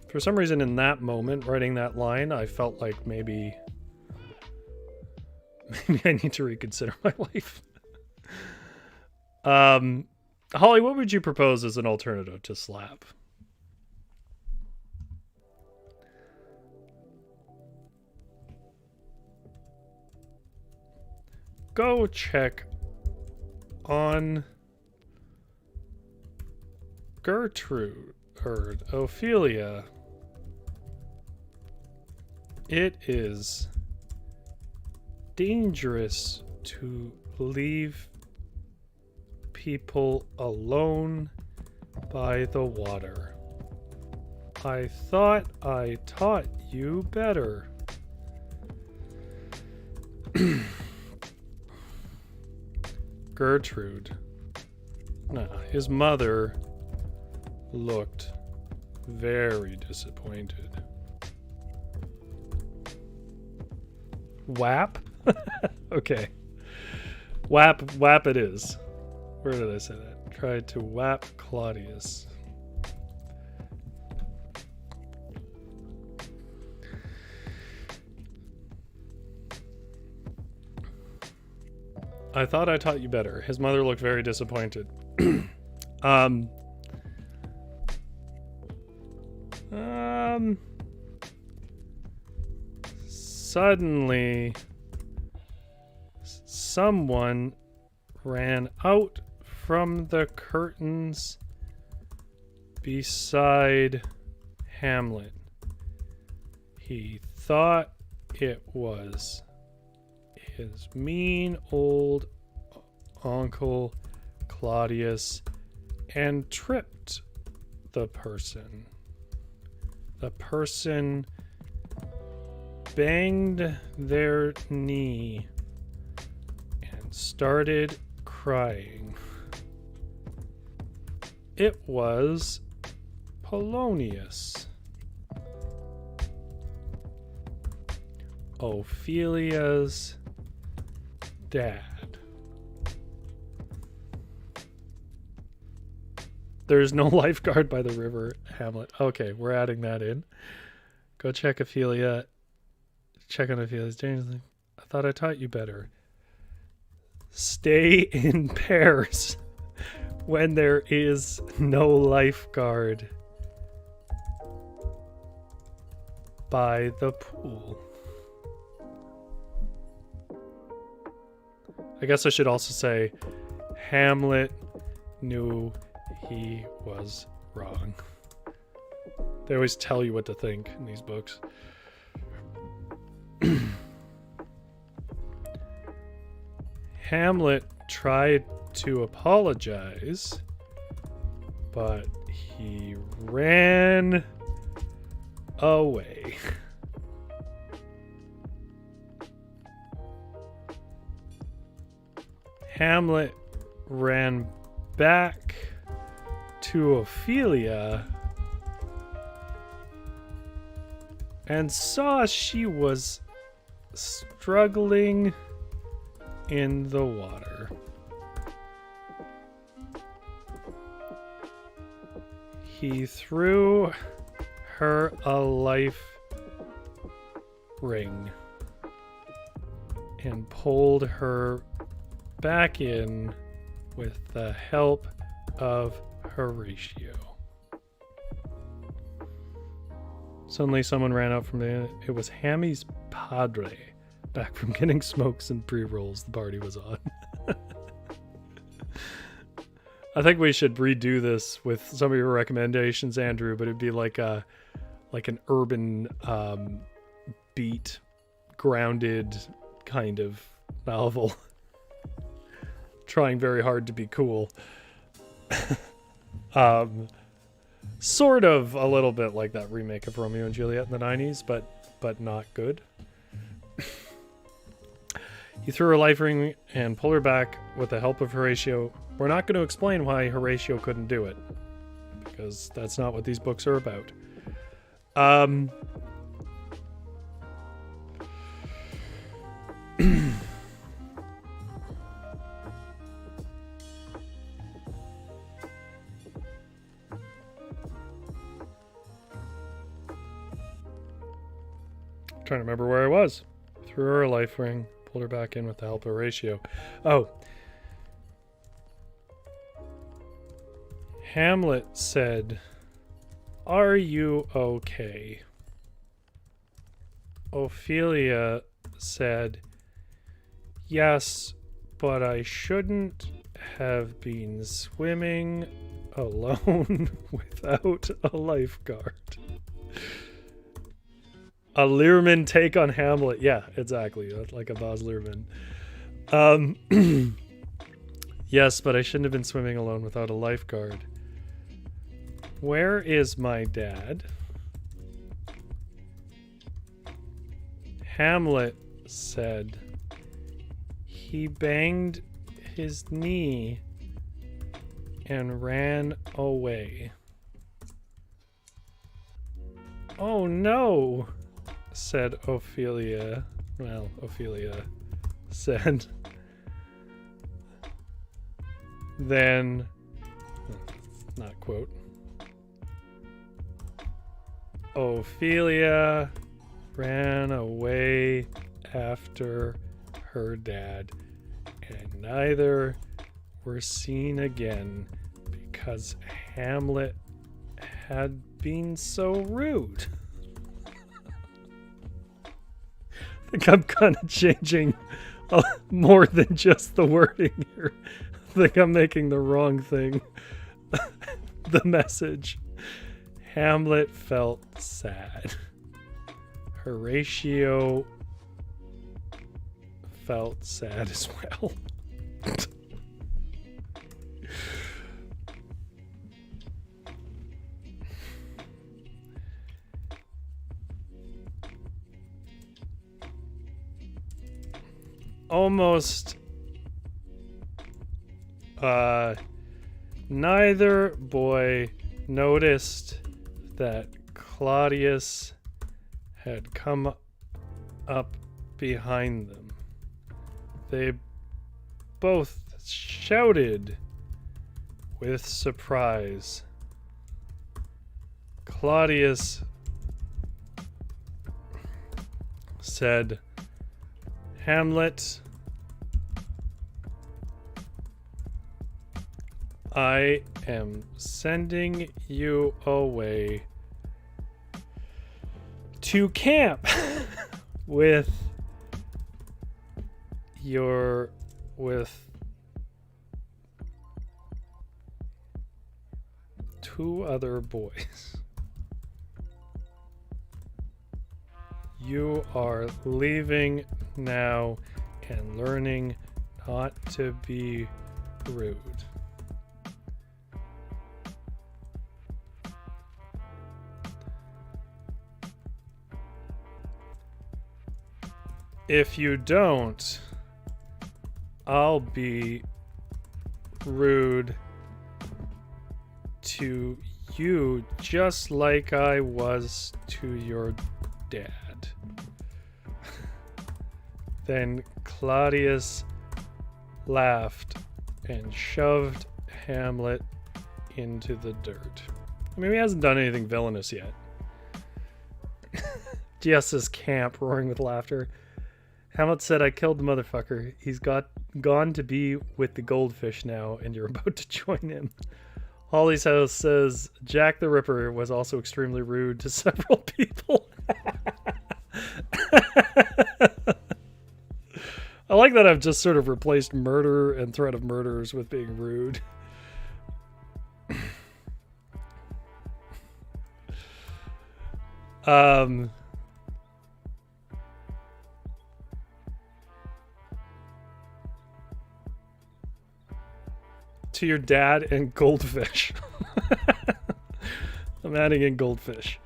For some reason in that moment, writing that line, I felt like maybe I need to reconsider my life. Holly, what would you propose as an alternative to slap? Go check on Gertrude or Ophelia. It is dangerous to leave people alone by the water. I thought I taught you better. Gertrude. No, his mother looked very disappointed. Whap? Okay. Whap it is. Where did I say that? Tried to whap Claudius. I thought I taught you better. His mother looked very disappointed. Suddenly, someone ran out from the curtains beside Hamlet. He thought it was his mean old uncle Claudius and tripped the person. The person banged their knee and started crying. It was Polonius. Ophelia's dad. There's no lifeguard by the river, Hamlet. Okay, we're adding that in. Go check Ophelia. Check on Ophelia's danger. I thought I taught you better. Stay in pairs when there is no lifeguard by the pool. I guess I should also say Hamlet knew he was wrong. They always tell you what to think in these books. Hamlet tried to apologize, but he ran away. Hamlet ran back to Ophelia and saw she was struggling in the water. He threw her a life ring and pulled her back in with the help of Horatio. Suddenly someone ran out from the... It was Hammy's padre, back from getting smokes and pre-rolls the party was on. I think we should redo this with some of your recommendations, Andrew, but it'd be like an urban beat, grounded kind of novel. Trying very hard to be cool. Sort of a little bit like that remake of Romeo and Juliet in the 90s, but not good. He threw her life ring and pulled her back with the help of Horatio. We're not going to explain why Horatio couldn't do it, because that's not what these books are about. Trying to remember where I was. Threw her a life ring, pulled her back in with the help of Horatio. Oh. Hamlet said, "Are you okay?" Ophelia said, "Yes, but I shouldn't have been swimming alone without a lifeguard." A Learman take on Hamlet. Yeah, exactly. Like a Baz Luhrmann. Yes, but I shouldn't have been swimming alone without a lifeguard. Where is my dad? Hamlet said he banged his knee and ran away. Oh no, said Ophelia. Well, Ophelia said. Then, not quote. Ophelia ran away after her dad, and neither were seen again because Hamlet had been so rude. I think I'm kind of changing more than just the wording here. I think I'm making the wrong thing. The message. Hamlet felt sad. Horatio felt sad as well. Almost neither boy noticed that Claudius had come up behind them. They both shouted with surprise. Claudius said, Hamlet, I am sending you away to camp with two other boys. You are leaving now and learning not to be rude. If you don't, I'll be rude to you just like I was to your dad. Then Claudius laughed and shoved Hamlet into the dirt. I mean, he hasn't done anything villainous yet. Just as camp, roaring with laughter. Hamlet said, I killed the motherfucker. He's gone to be with the goldfish now, and you're about to join him. Holly's House says, Jack the Ripper was also extremely rude to several people. I like that I've just sort of replaced murder and threat of murderers with being rude. To your dad and goldfish. I'm adding in goldfish.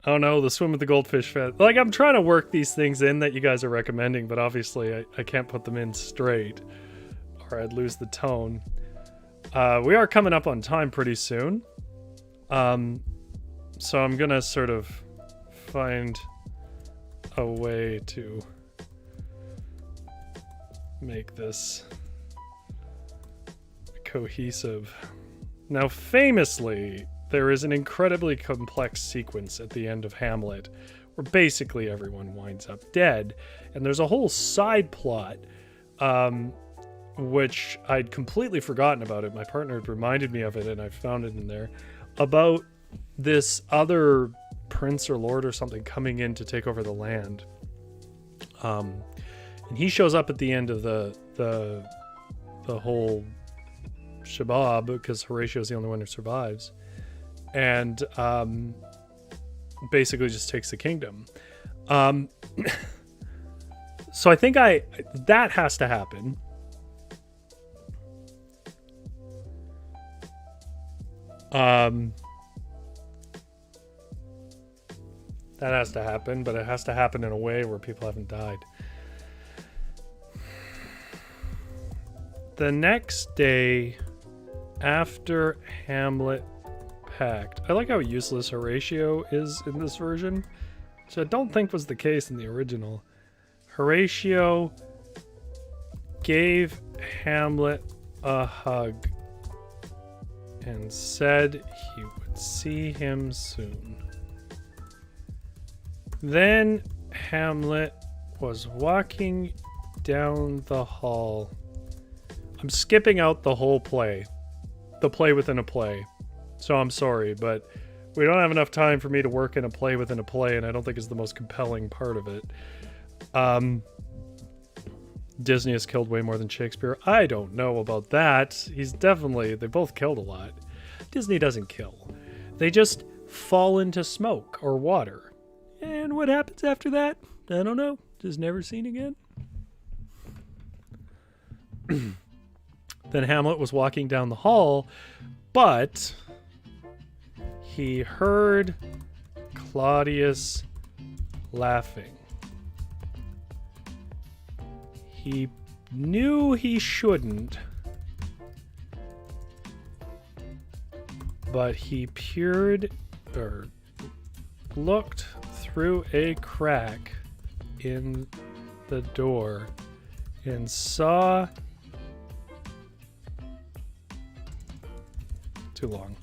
Oh no, the swim with the goldfish fed. Like, I'm trying to work these things in that you guys are recommending, but obviously I can't put them in straight or I'd lose the tone. We are coming up on time pretty soon. So I'm gonna sort of find a way to make this cohesive. Now, famously, there is an incredibly complex sequence at the end of Hamlet where basically everyone winds up dead, and there's a whole side plot which I'd completely forgotten about it. My partner had reminded me of it, and I found it in there, about this other prince or lord or something coming in to take over the land. And he shows up at the end of the whole shabab because Horatio's the only one who survives, and basically just takes the kingdom. So I think that has to happen. That has to happen, but it has to happen in a way where people haven't died. The next day, after Hamlet packed... I like how useless Horatio is in this version, which I don't think was the case in the original. Horatio gave Hamlet a hug and said he would see him soon. Then Hamlet was walking down the hall. I'm skipping out the whole play. The play within a play. So I'm sorry, but we don't have enough time for me to work in a play within a play, and I don't think it's the most compelling part of it. Disney has killed way more than Shakespeare. I don't know about that. They both killed a lot. Disney doesn't kill. They just fall into smoke or water. And what happens after that? I don't know. Just never seen again. Then Hamlet was walking down the hall, but he heard Claudius laughing. He knew he shouldn't, but he looked through a crack in the door and saw... Too long.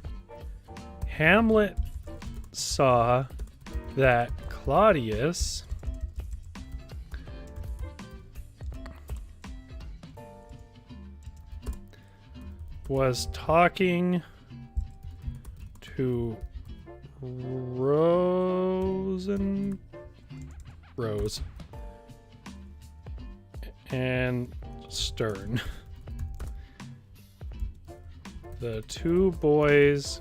Hamlet saw that Claudius was talking to Rose and Stern. The two boys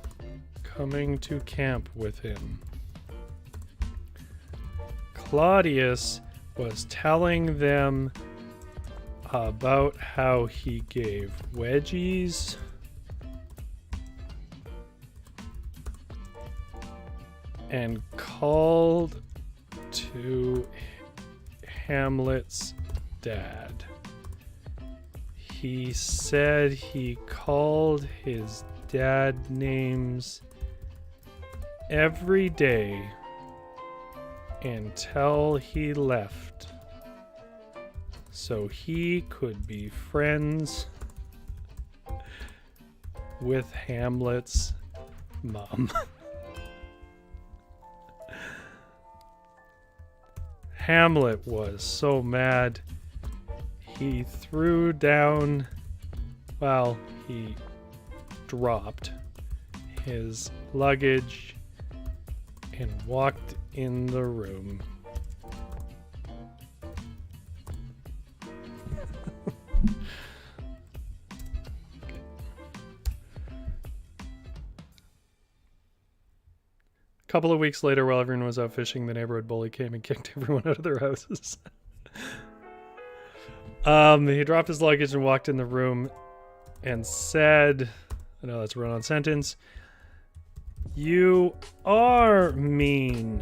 coming to camp with him. Claudius was telling them about how he gave wedgies and called to Hamlet's dad. He said he called his dad names every day until he left, so he could be friends with Hamlet's mom. Hamlet was so mad. He threw down, he dropped his luggage and walked in the room. A couple of weeks later, while everyone was out fishing, the neighborhood bully came and kicked everyone out of their houses. He dropped his luggage and walked in the room and said, I know that's a run-on sentence, "You are mean,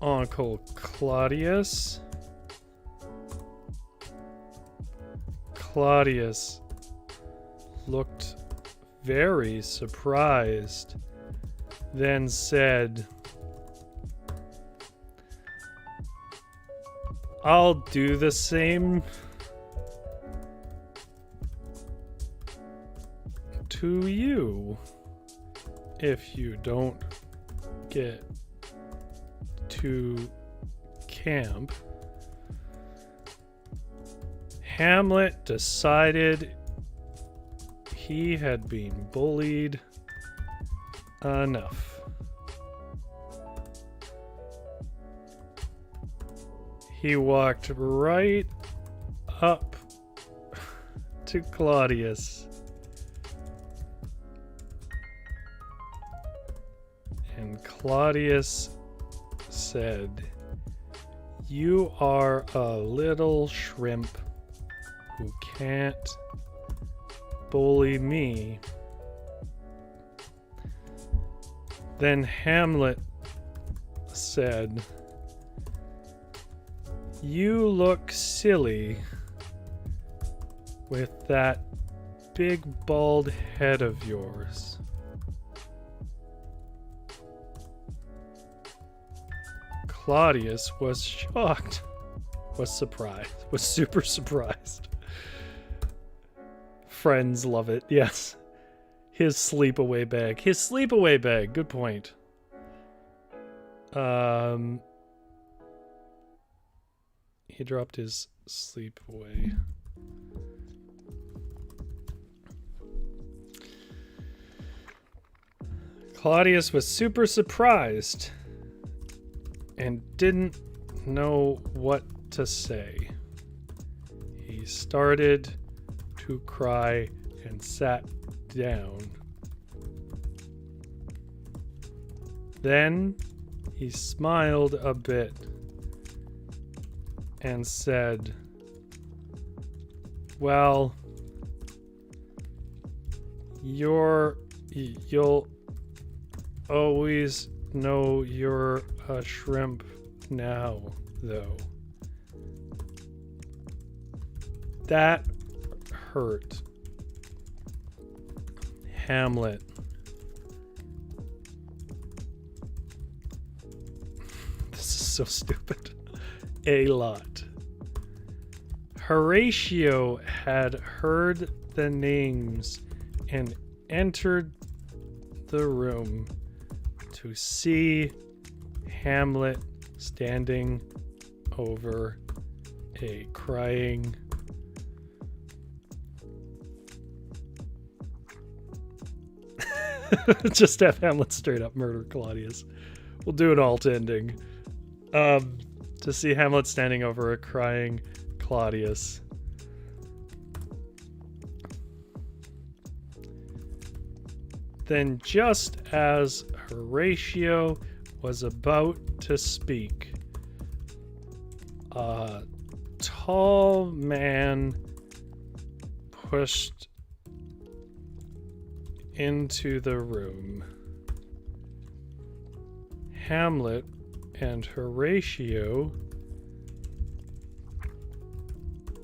Uncle Claudius." Claudius looked very surprised, then said, "I'll do the same to you if you don't get to camp." Hamlet decided he had been bullied enough. He walked right up to Claudius and Claudius said, "You are a little shrimp who can't bully me." Then Hamlet said, "You look silly with that big bald head of yours. Claudius was shocked, was surprised, was super surprised. Friends love it, yes. His sleepaway bag. His sleepaway bag, good point. He dropped his sleepaway. Claudius was super surprised and didn't know what to say. He started to cry and sat down. Then he smiled a bit and said, well, you'll always know you're a shrimp now, though. That hurt. Hamlet. This is so stupid. A lot. Horatio had heard the names and entered the room to see Hamlet standing over a crying just have Hamlet straight up murder Claudius. We'll do an alt ending. To see Hamlet standing over a crying Claudius. Then just as Horatio was about to speak, a tall man pushed into the room. Hamlet and Horatio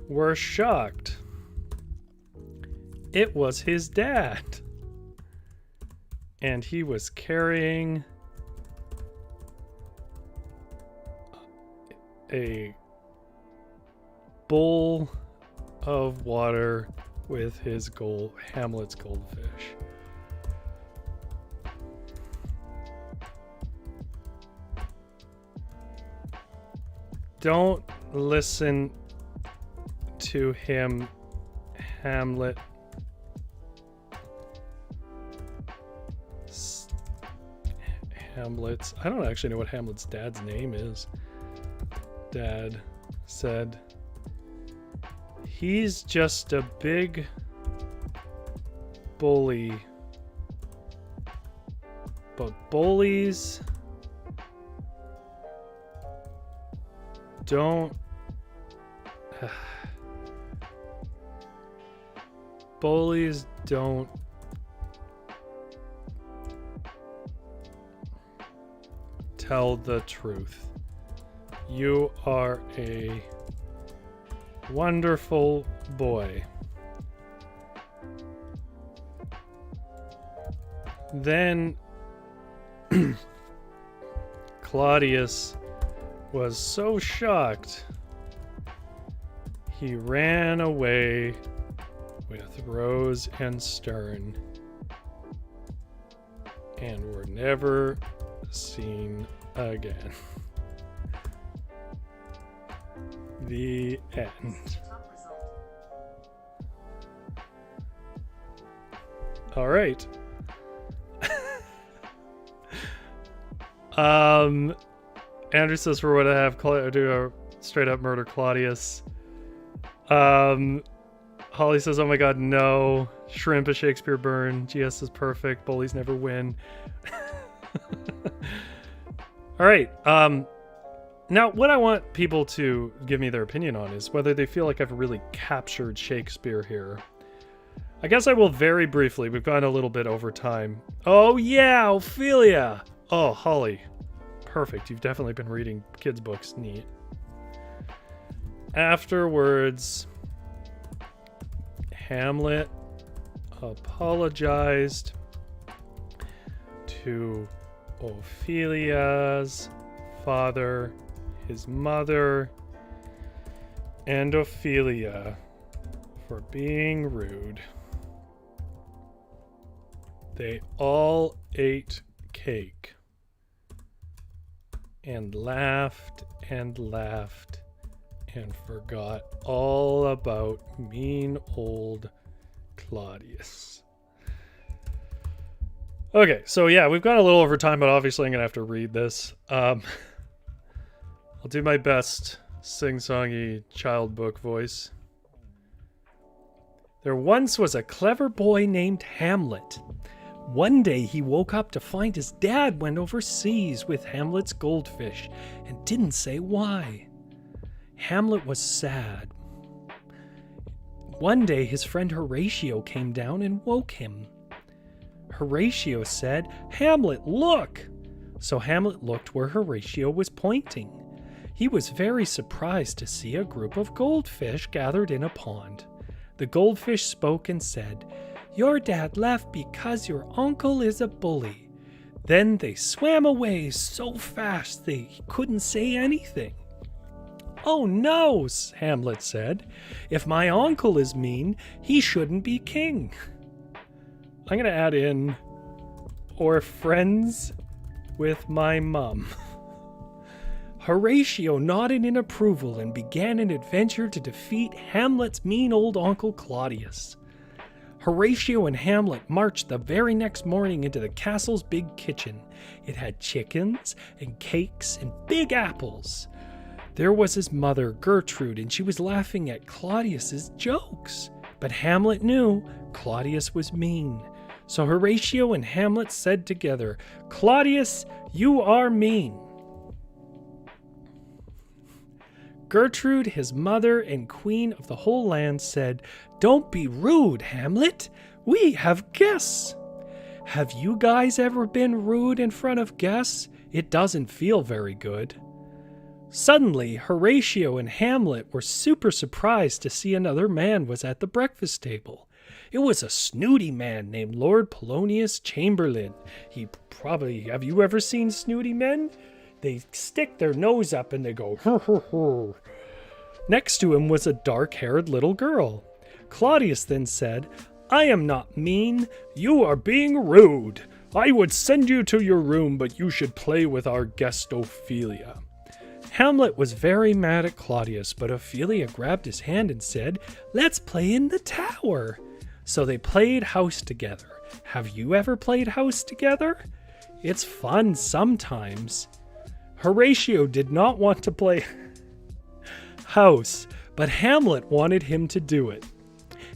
were shocked. It was his dad. And he was carrying a bowl of water with his Hamlet's goldfish. Don't listen to him, Hamlet. I don't actually know what Hamlet's dad's name is. Dad said, he's just a big bully. But bullies don't bullies don't tell the truth. You are a wonderful boy. Then Claudius was so shocked, he ran away with Rose and Stern and were never seen again. The end. All right. Andrew says we're gonna have do a straight up murder Claudius. Holly says, oh my god, no. Shrimp a Shakespeare burn. GS is perfect. Bullies never win. All right. Now, what I want people to give me their opinion on is whether they feel like I've really captured Shakespeare here. I guess I will very briefly. We've gone a little bit over time. Oh, yeah, Ophelia. Oh, Holly. Perfect. You've definitely been reading kids' books. Neat. Afterwards, Hamlet apologized to Ophelia's father, his mother, and Ophelia for being rude. They all ate cake and laughed and forgot all about mean old Claudius. Okay, so yeah, we've gone a little over time, but obviously I'm going to have to read this. I'll do my best sing-songy child book voice. There once was a clever boy named Hamlet. One day he woke up to find his dad went overseas with Hamlet's goldfish and didn't say why. Hamlet was sad. One day his friend Horatio came down and woke him. Horatio said, "Hamlet, look!" So Hamlet looked where Horatio was pointing. He was very surprised to see a group of goldfish gathered in a pond. The goldfish spoke and said, "Your dad left because your uncle is a bully." Then they swam away so fast they couldn't say anything. "Oh no," Hamlet said. "If my uncle is mean, he shouldn't be king." I'm going to add in, or friends with my mum. Horatio nodded in approval and began an adventure to defeat Hamlet's mean old uncle Claudius. Horatio and Hamlet marched the very next morning into the castle's big kitchen. It had chickens and cakes and big apples. There was his mother, Gertrude, and she was laughing at Claudius's jokes. But Hamlet knew Claudius was mean. So Horatio and Hamlet said together, "Claudius, you are mean." Gertrude, his mother and queen of the whole land, said, "Don't be rude, Hamlet. We have guests." Have you guys ever been rude in front of guests? It doesn't feel very good. Suddenly, Horatio and Hamlet were super surprised to see another man was at the breakfast table. It was a snooty man named Lord Polonius Chamberlain. Have you ever seen snooty men? They stick their nose up and they go, "Hur, hur, hur." Next to him was a dark-haired little girl. Claudius then said, "I am not mean. You are being rude. I would send you to your room, but you should play with our guest Ophelia." Hamlet was very mad at Claudius, but Ophelia grabbed his hand and said, "Let's play in the tower." So they played house together. Have you ever played house together? It's fun sometimes. Horatio did not want to play house, but Hamlet wanted him to do it.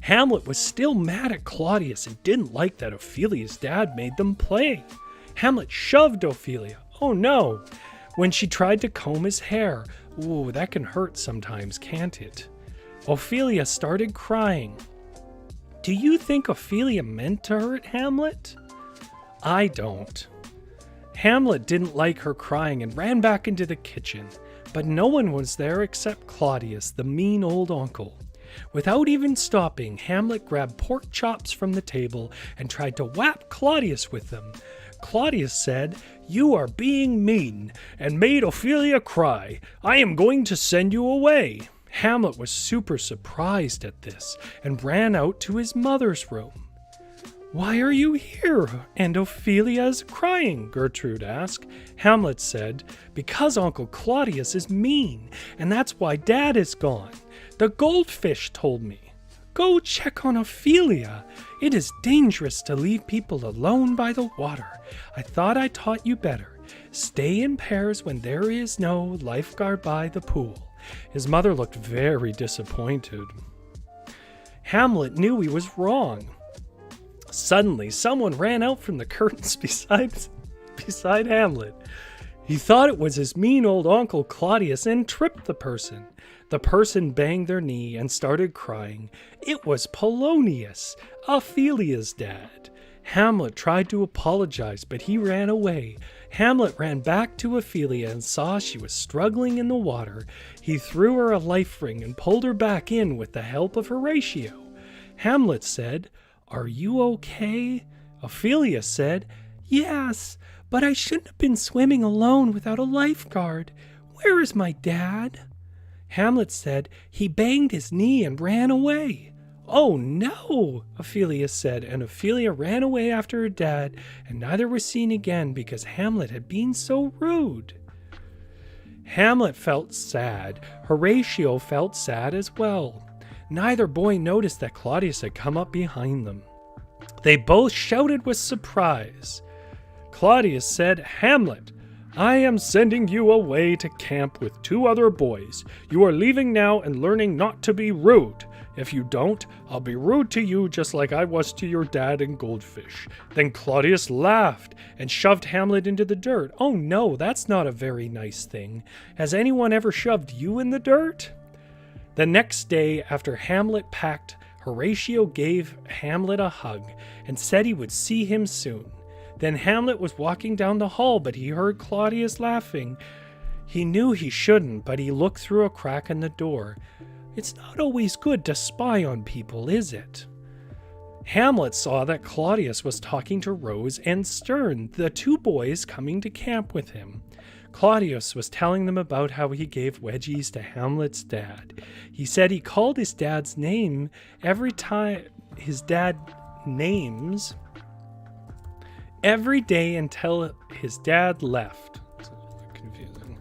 Hamlet was still mad at Claudius and didn't like that Ophelia's dad made them play. Hamlet shoved Ophelia. Oh no! When she tried to comb his hair. Ooh, that can hurt sometimes, can't it? Ophelia started crying. Do you think Ophelia meant to hurt Hamlet? I don't. Hamlet didn't like her crying and ran back into the kitchen, but no one was there except Claudius, the mean old uncle. Without even stopping, Hamlet grabbed pork chops from the table and tried to whap Claudius with them. Claudius said, "You are being mean and made Ophelia cry. I am going to send you away." Hamlet was super surprised at this and ran out to his mother's room. "Why are you here? And Ophelia is crying," Gertrude asked. Hamlet said, "Because Uncle Claudius is mean, and that's why Dad is gone. The goldfish told me. Go check on Ophelia. It is dangerous to leave people alone by the water. I thought I taught you better. Stay in pairs when there is no lifeguard by the pool." His mother looked very disappointed. Hamlet knew he was wrong. Suddenly, someone ran out from the curtains beside Hamlet. He thought it was his mean old uncle Claudius and tripped the person. The person banged their knee and started crying. It was Polonius, Ophelia's dad. Hamlet tried to apologize, but he ran away. Hamlet ran back to Ophelia and saw she was struggling in the water. He threw her a life ring and pulled her back in with the help of Horatio. Hamlet said, "Are you okay?" Ophelia said, "Yes, but I shouldn't have been swimming alone without a lifeguard. Where is my dad?" Hamlet said, "He banged his knee and ran away." "Oh no," Ophelia said, and Ophelia ran away after her dad, and neither was seen again because Hamlet had been so rude. Hamlet felt sad. Horatio felt sad as well. Neither boy noticed that Claudius had come up behind them. They both shouted with surprise. Claudius said, "Hamlet, I am sending you away to camp with 2 other boys. You are leaving now and learning not to be rude. If you don't, I'll be rude to you just like I was to your dad and Goldfish." Then Claudius laughed and shoved Hamlet into the dirt. "Oh no, that's not a very nice thing. Has anyone ever shoved you in the dirt?" The next day, after Hamlet packed, Horatio gave Hamlet a hug and said he would see him soon. Then Hamlet was walking down the hall, but he heard Claudius laughing. He knew he shouldn't, but he looked through a crack in the door. It's not always good to spy on people, is it? Hamlet saw that Claudius was talking to Rose and Stern, the 2 boys coming to camp with him. Claudius was telling them about how he gave wedgies to Hamlet's dad. He said he called his dad's name every time his dad names every day until his dad left. It's a little bit confusing.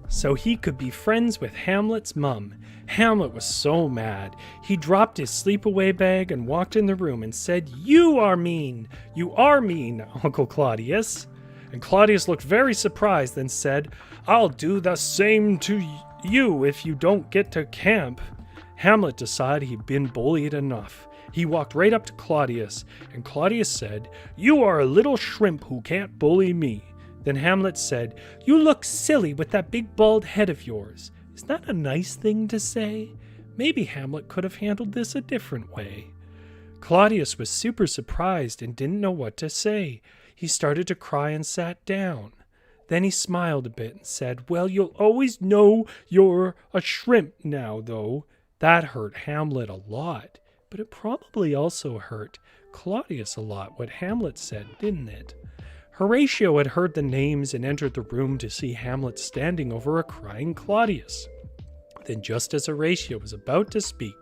So he could be friends with Hamlet's mum. Hamlet was so mad. He dropped his sleepaway bag and walked in the room and said, "You are mean. You are mean, Uncle Claudius." And Claudius looked very surprised, then said, "I'll do the same to you if you don't get to camp." Hamlet decided he'd been bullied enough. He walked right up to Claudius, and Claudius said, "You are a little shrimp who can't bully me." Then Hamlet said, "You look silly with that big bald head of yours." Is that a nice thing to say? Maybe Hamlet could have handled this a different way. Claudius was super surprised and didn't know what to say. He started to cry and sat down. Then he smiled a bit and said, "Well, you'll always know you're a shrimp now, though." That hurt Hamlet a lot, but it probably also hurt Claudius a lot, what Hamlet said, didn't it? Horatio had heard the names and entered the room to see Hamlet standing over a crying Claudius. Then just as Horatio was about to speak,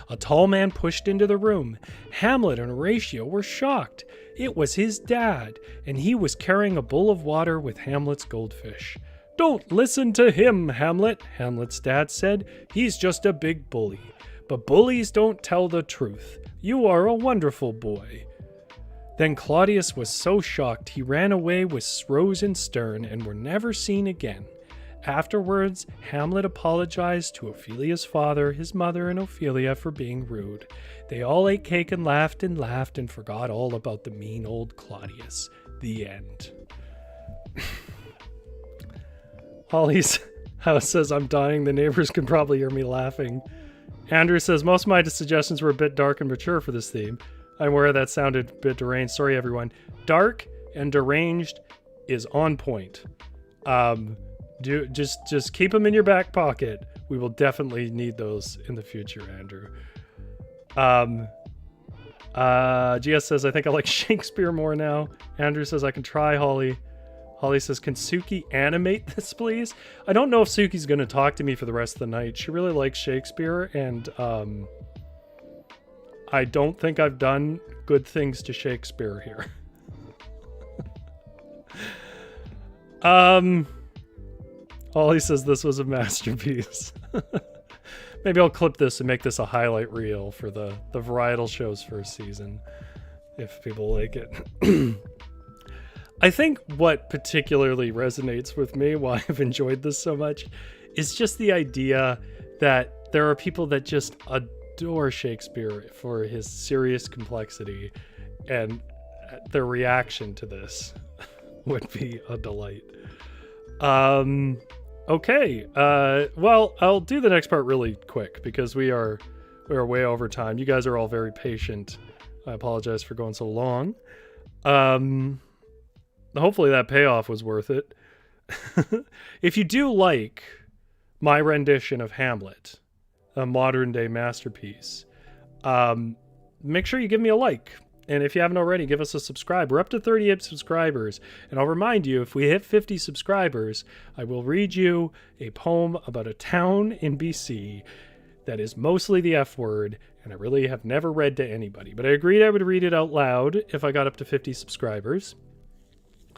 a tall man pushed into the room. Hamlet and Horatio were shocked. It was his dad, and he was carrying a bowl of water with Hamlet's goldfish. "Don't listen to him, Hamlet," Hamlet's dad said. "He's just a big bully. But bullies don't tell the truth. You are a wonderful boy." Then Claudius was so shocked he ran away with Rose and Stern and were never seen again. Afterwards, Hamlet apologized to Ophelia's father, his mother, and Ophelia for being rude. They all ate cake and laughed and forgot all about the mean old Claudius. The end. Holly's house says, "I'm dying. The neighbors can probably hear me laughing." Andrew says, "Most of my suggestions were a bit dark and mature for this theme. I'm aware that sounded a bit deranged. Sorry, everyone." Dark and deranged is on point. Just keep them in your back pocket. We will definitely need those in the future, Andrew. GS says, "I think I like Shakespeare more now." Andrew says, "I can try, Holly." Holly says, "Can Suki animate this, please?" I don't know if Suki's going to talk to me for the rest of the night. She really likes Shakespeare, and I don't think I've done good things to Shakespeare here. Holly says this was a masterpiece. Maybe I'll clip this and make this a highlight reel for the Varietal Show's first season, if people like it. I think what particularly resonates with me, why I've enjoyed this so much, is just the idea that there are people that just adore Shakespeare for his serious complexity, and their reaction to this would be a delight. Okay. Well, I'll do the next part really quick because we are way over time. You guys are all very patient. I apologize for going so long. Hopefully that payoff was worth it. If you do like my rendition of Hamlet, a modern day masterpiece, make sure you give me a like. And if you haven't already, give us a subscribe. We're up to 38 subscribers. And I'll remind you, if we hit 50 subscribers, I will read you a poem about a town in BC that is mostly the F word, and I really have never read to anybody. But I agreed I would read it out loud if I got up to 50 subscribers.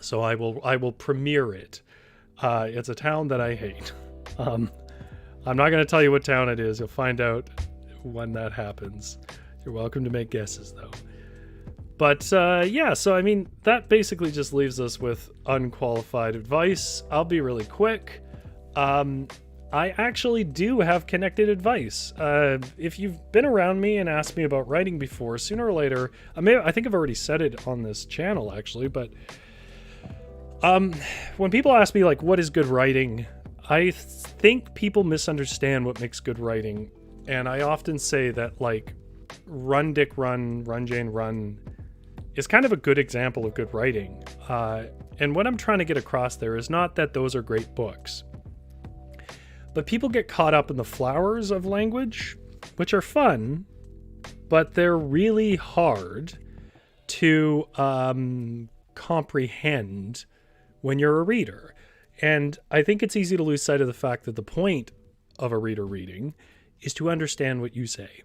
So I will premiere it. It's a town that I hate. I'm not going to tell you what town it is. You'll find out when that happens. You're welcome to make guesses, though. But yeah, so I mean, that basically just leaves us with unqualified advice. I'll be really quick. I actually do have connected advice. If you've been around me and asked me about writing before, sooner or later, I think I've already said it on this channel actually, but when people ask me like, what is good writing? I think people misunderstand what makes good writing. And I often say that like, Run Dick Run, Run Jane Run is kind of a good example of good writing. And what I'm trying to get across there is not that those are great books, but people get caught up in the flowers of language, which are fun, but they're really hard to comprehend when you're a reader. And I think it's easy to lose sight of the fact that the point of a reader reading is to understand what you say.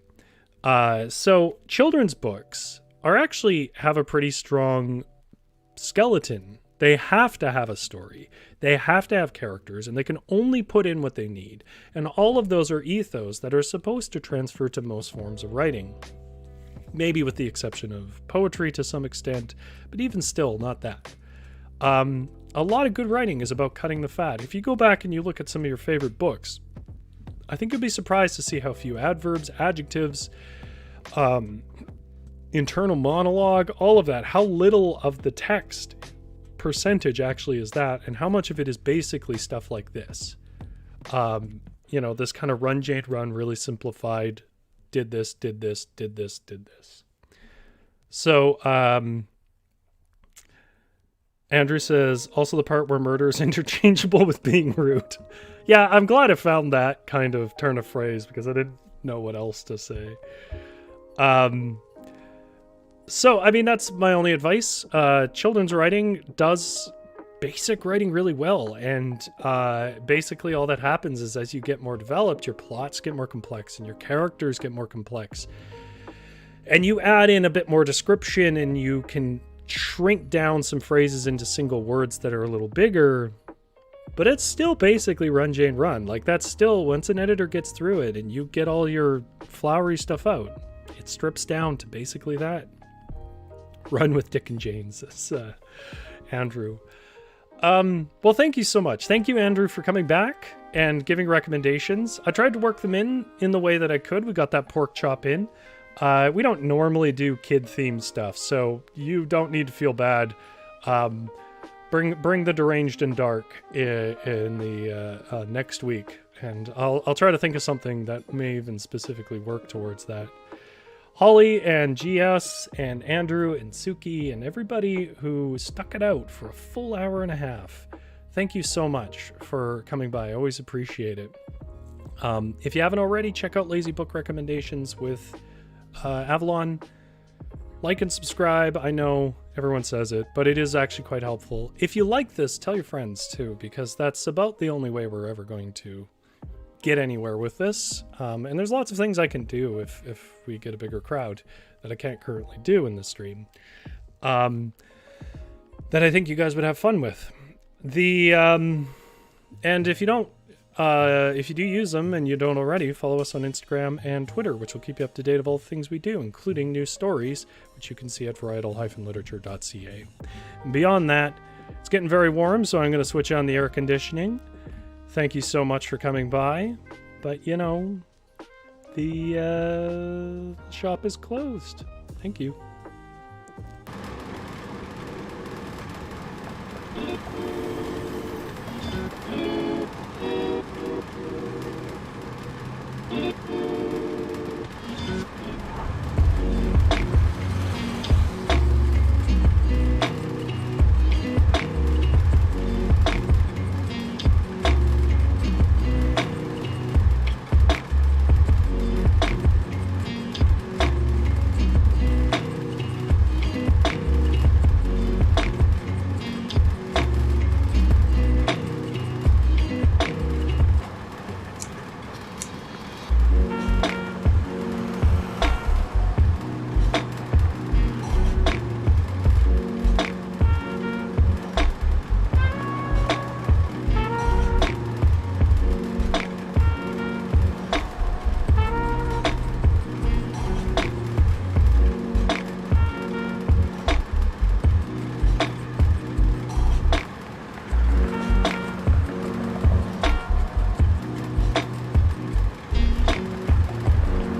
So children's books actually have a pretty strong skeleton. They have to have a story. They have to have characters, and they can only put in what they need. And all of those are ethos that are supposed to transfer to most forms of writing. Maybe with the exception of poetry to some extent, but even still, not that. A lot of good writing is about cutting the fat. If you go back and you look at some of your favorite books, I think you'll be surprised to see how few adverbs, adjectives, internal monologue, all of that, how little of the text percentage actually is that, and how much of it is basically stuff like this. This kind of run, Jane, run, really simplified, did this, did this, did this, did this. So, Andrew says, also the part where murder is interchangeable with being rude. Yeah, I'm glad I found that kind of turn of phrase because I didn't know what else to say. So, I mean, that's my only advice. Children's writing does basic writing really well. And basically all that happens is as you get more developed, your plots get more complex and your characters get more complex. And you add in a bit more description and you can shrink down some phrases into single words that are a little bigger. But it's still basically run, Jane, run. Like that's still, once an editor gets through it and you get all your flowery stuff out, it strips down to basically that. Run with Dick and Jane, says Andrew. Well, thank you so much. Thank you, Andrew, for coming back and giving recommendations. I tried to work them in the way that I could. We got that pork chop in. We don't normally do kid-themed stuff, so you don't need to feel bad. Bring the deranged and dark in the next week, and I'll try to think of something that may even specifically work towards that. Holly and GS and Andrew and Suki and everybody who stuck it out for a full hour and a half. Thank you so much for coming by. I always appreciate it. If you haven't already, check out Lazy Book Recommendations with Avalon. Like and subscribe. I know everyone says it, but it is actually quite helpful. If you like this, tell your friends too, because that's about the only way we're ever going to get anywhere with this. And there's lots of things I can do if we get a bigger crowd that I can't currently do in the stream, that I think you guys would have fun with. And if you don't, if you do use them and you don't already, follow us on Instagram and Twitter, which will keep you up to date of all the things we do, including new stories, which you can see at varietal-literature.ca. And beyond that, it's getting very warm, so I'm going to switch on the air conditioning. Thank you so much for coming by, but you know, the shop is closed. Thank you.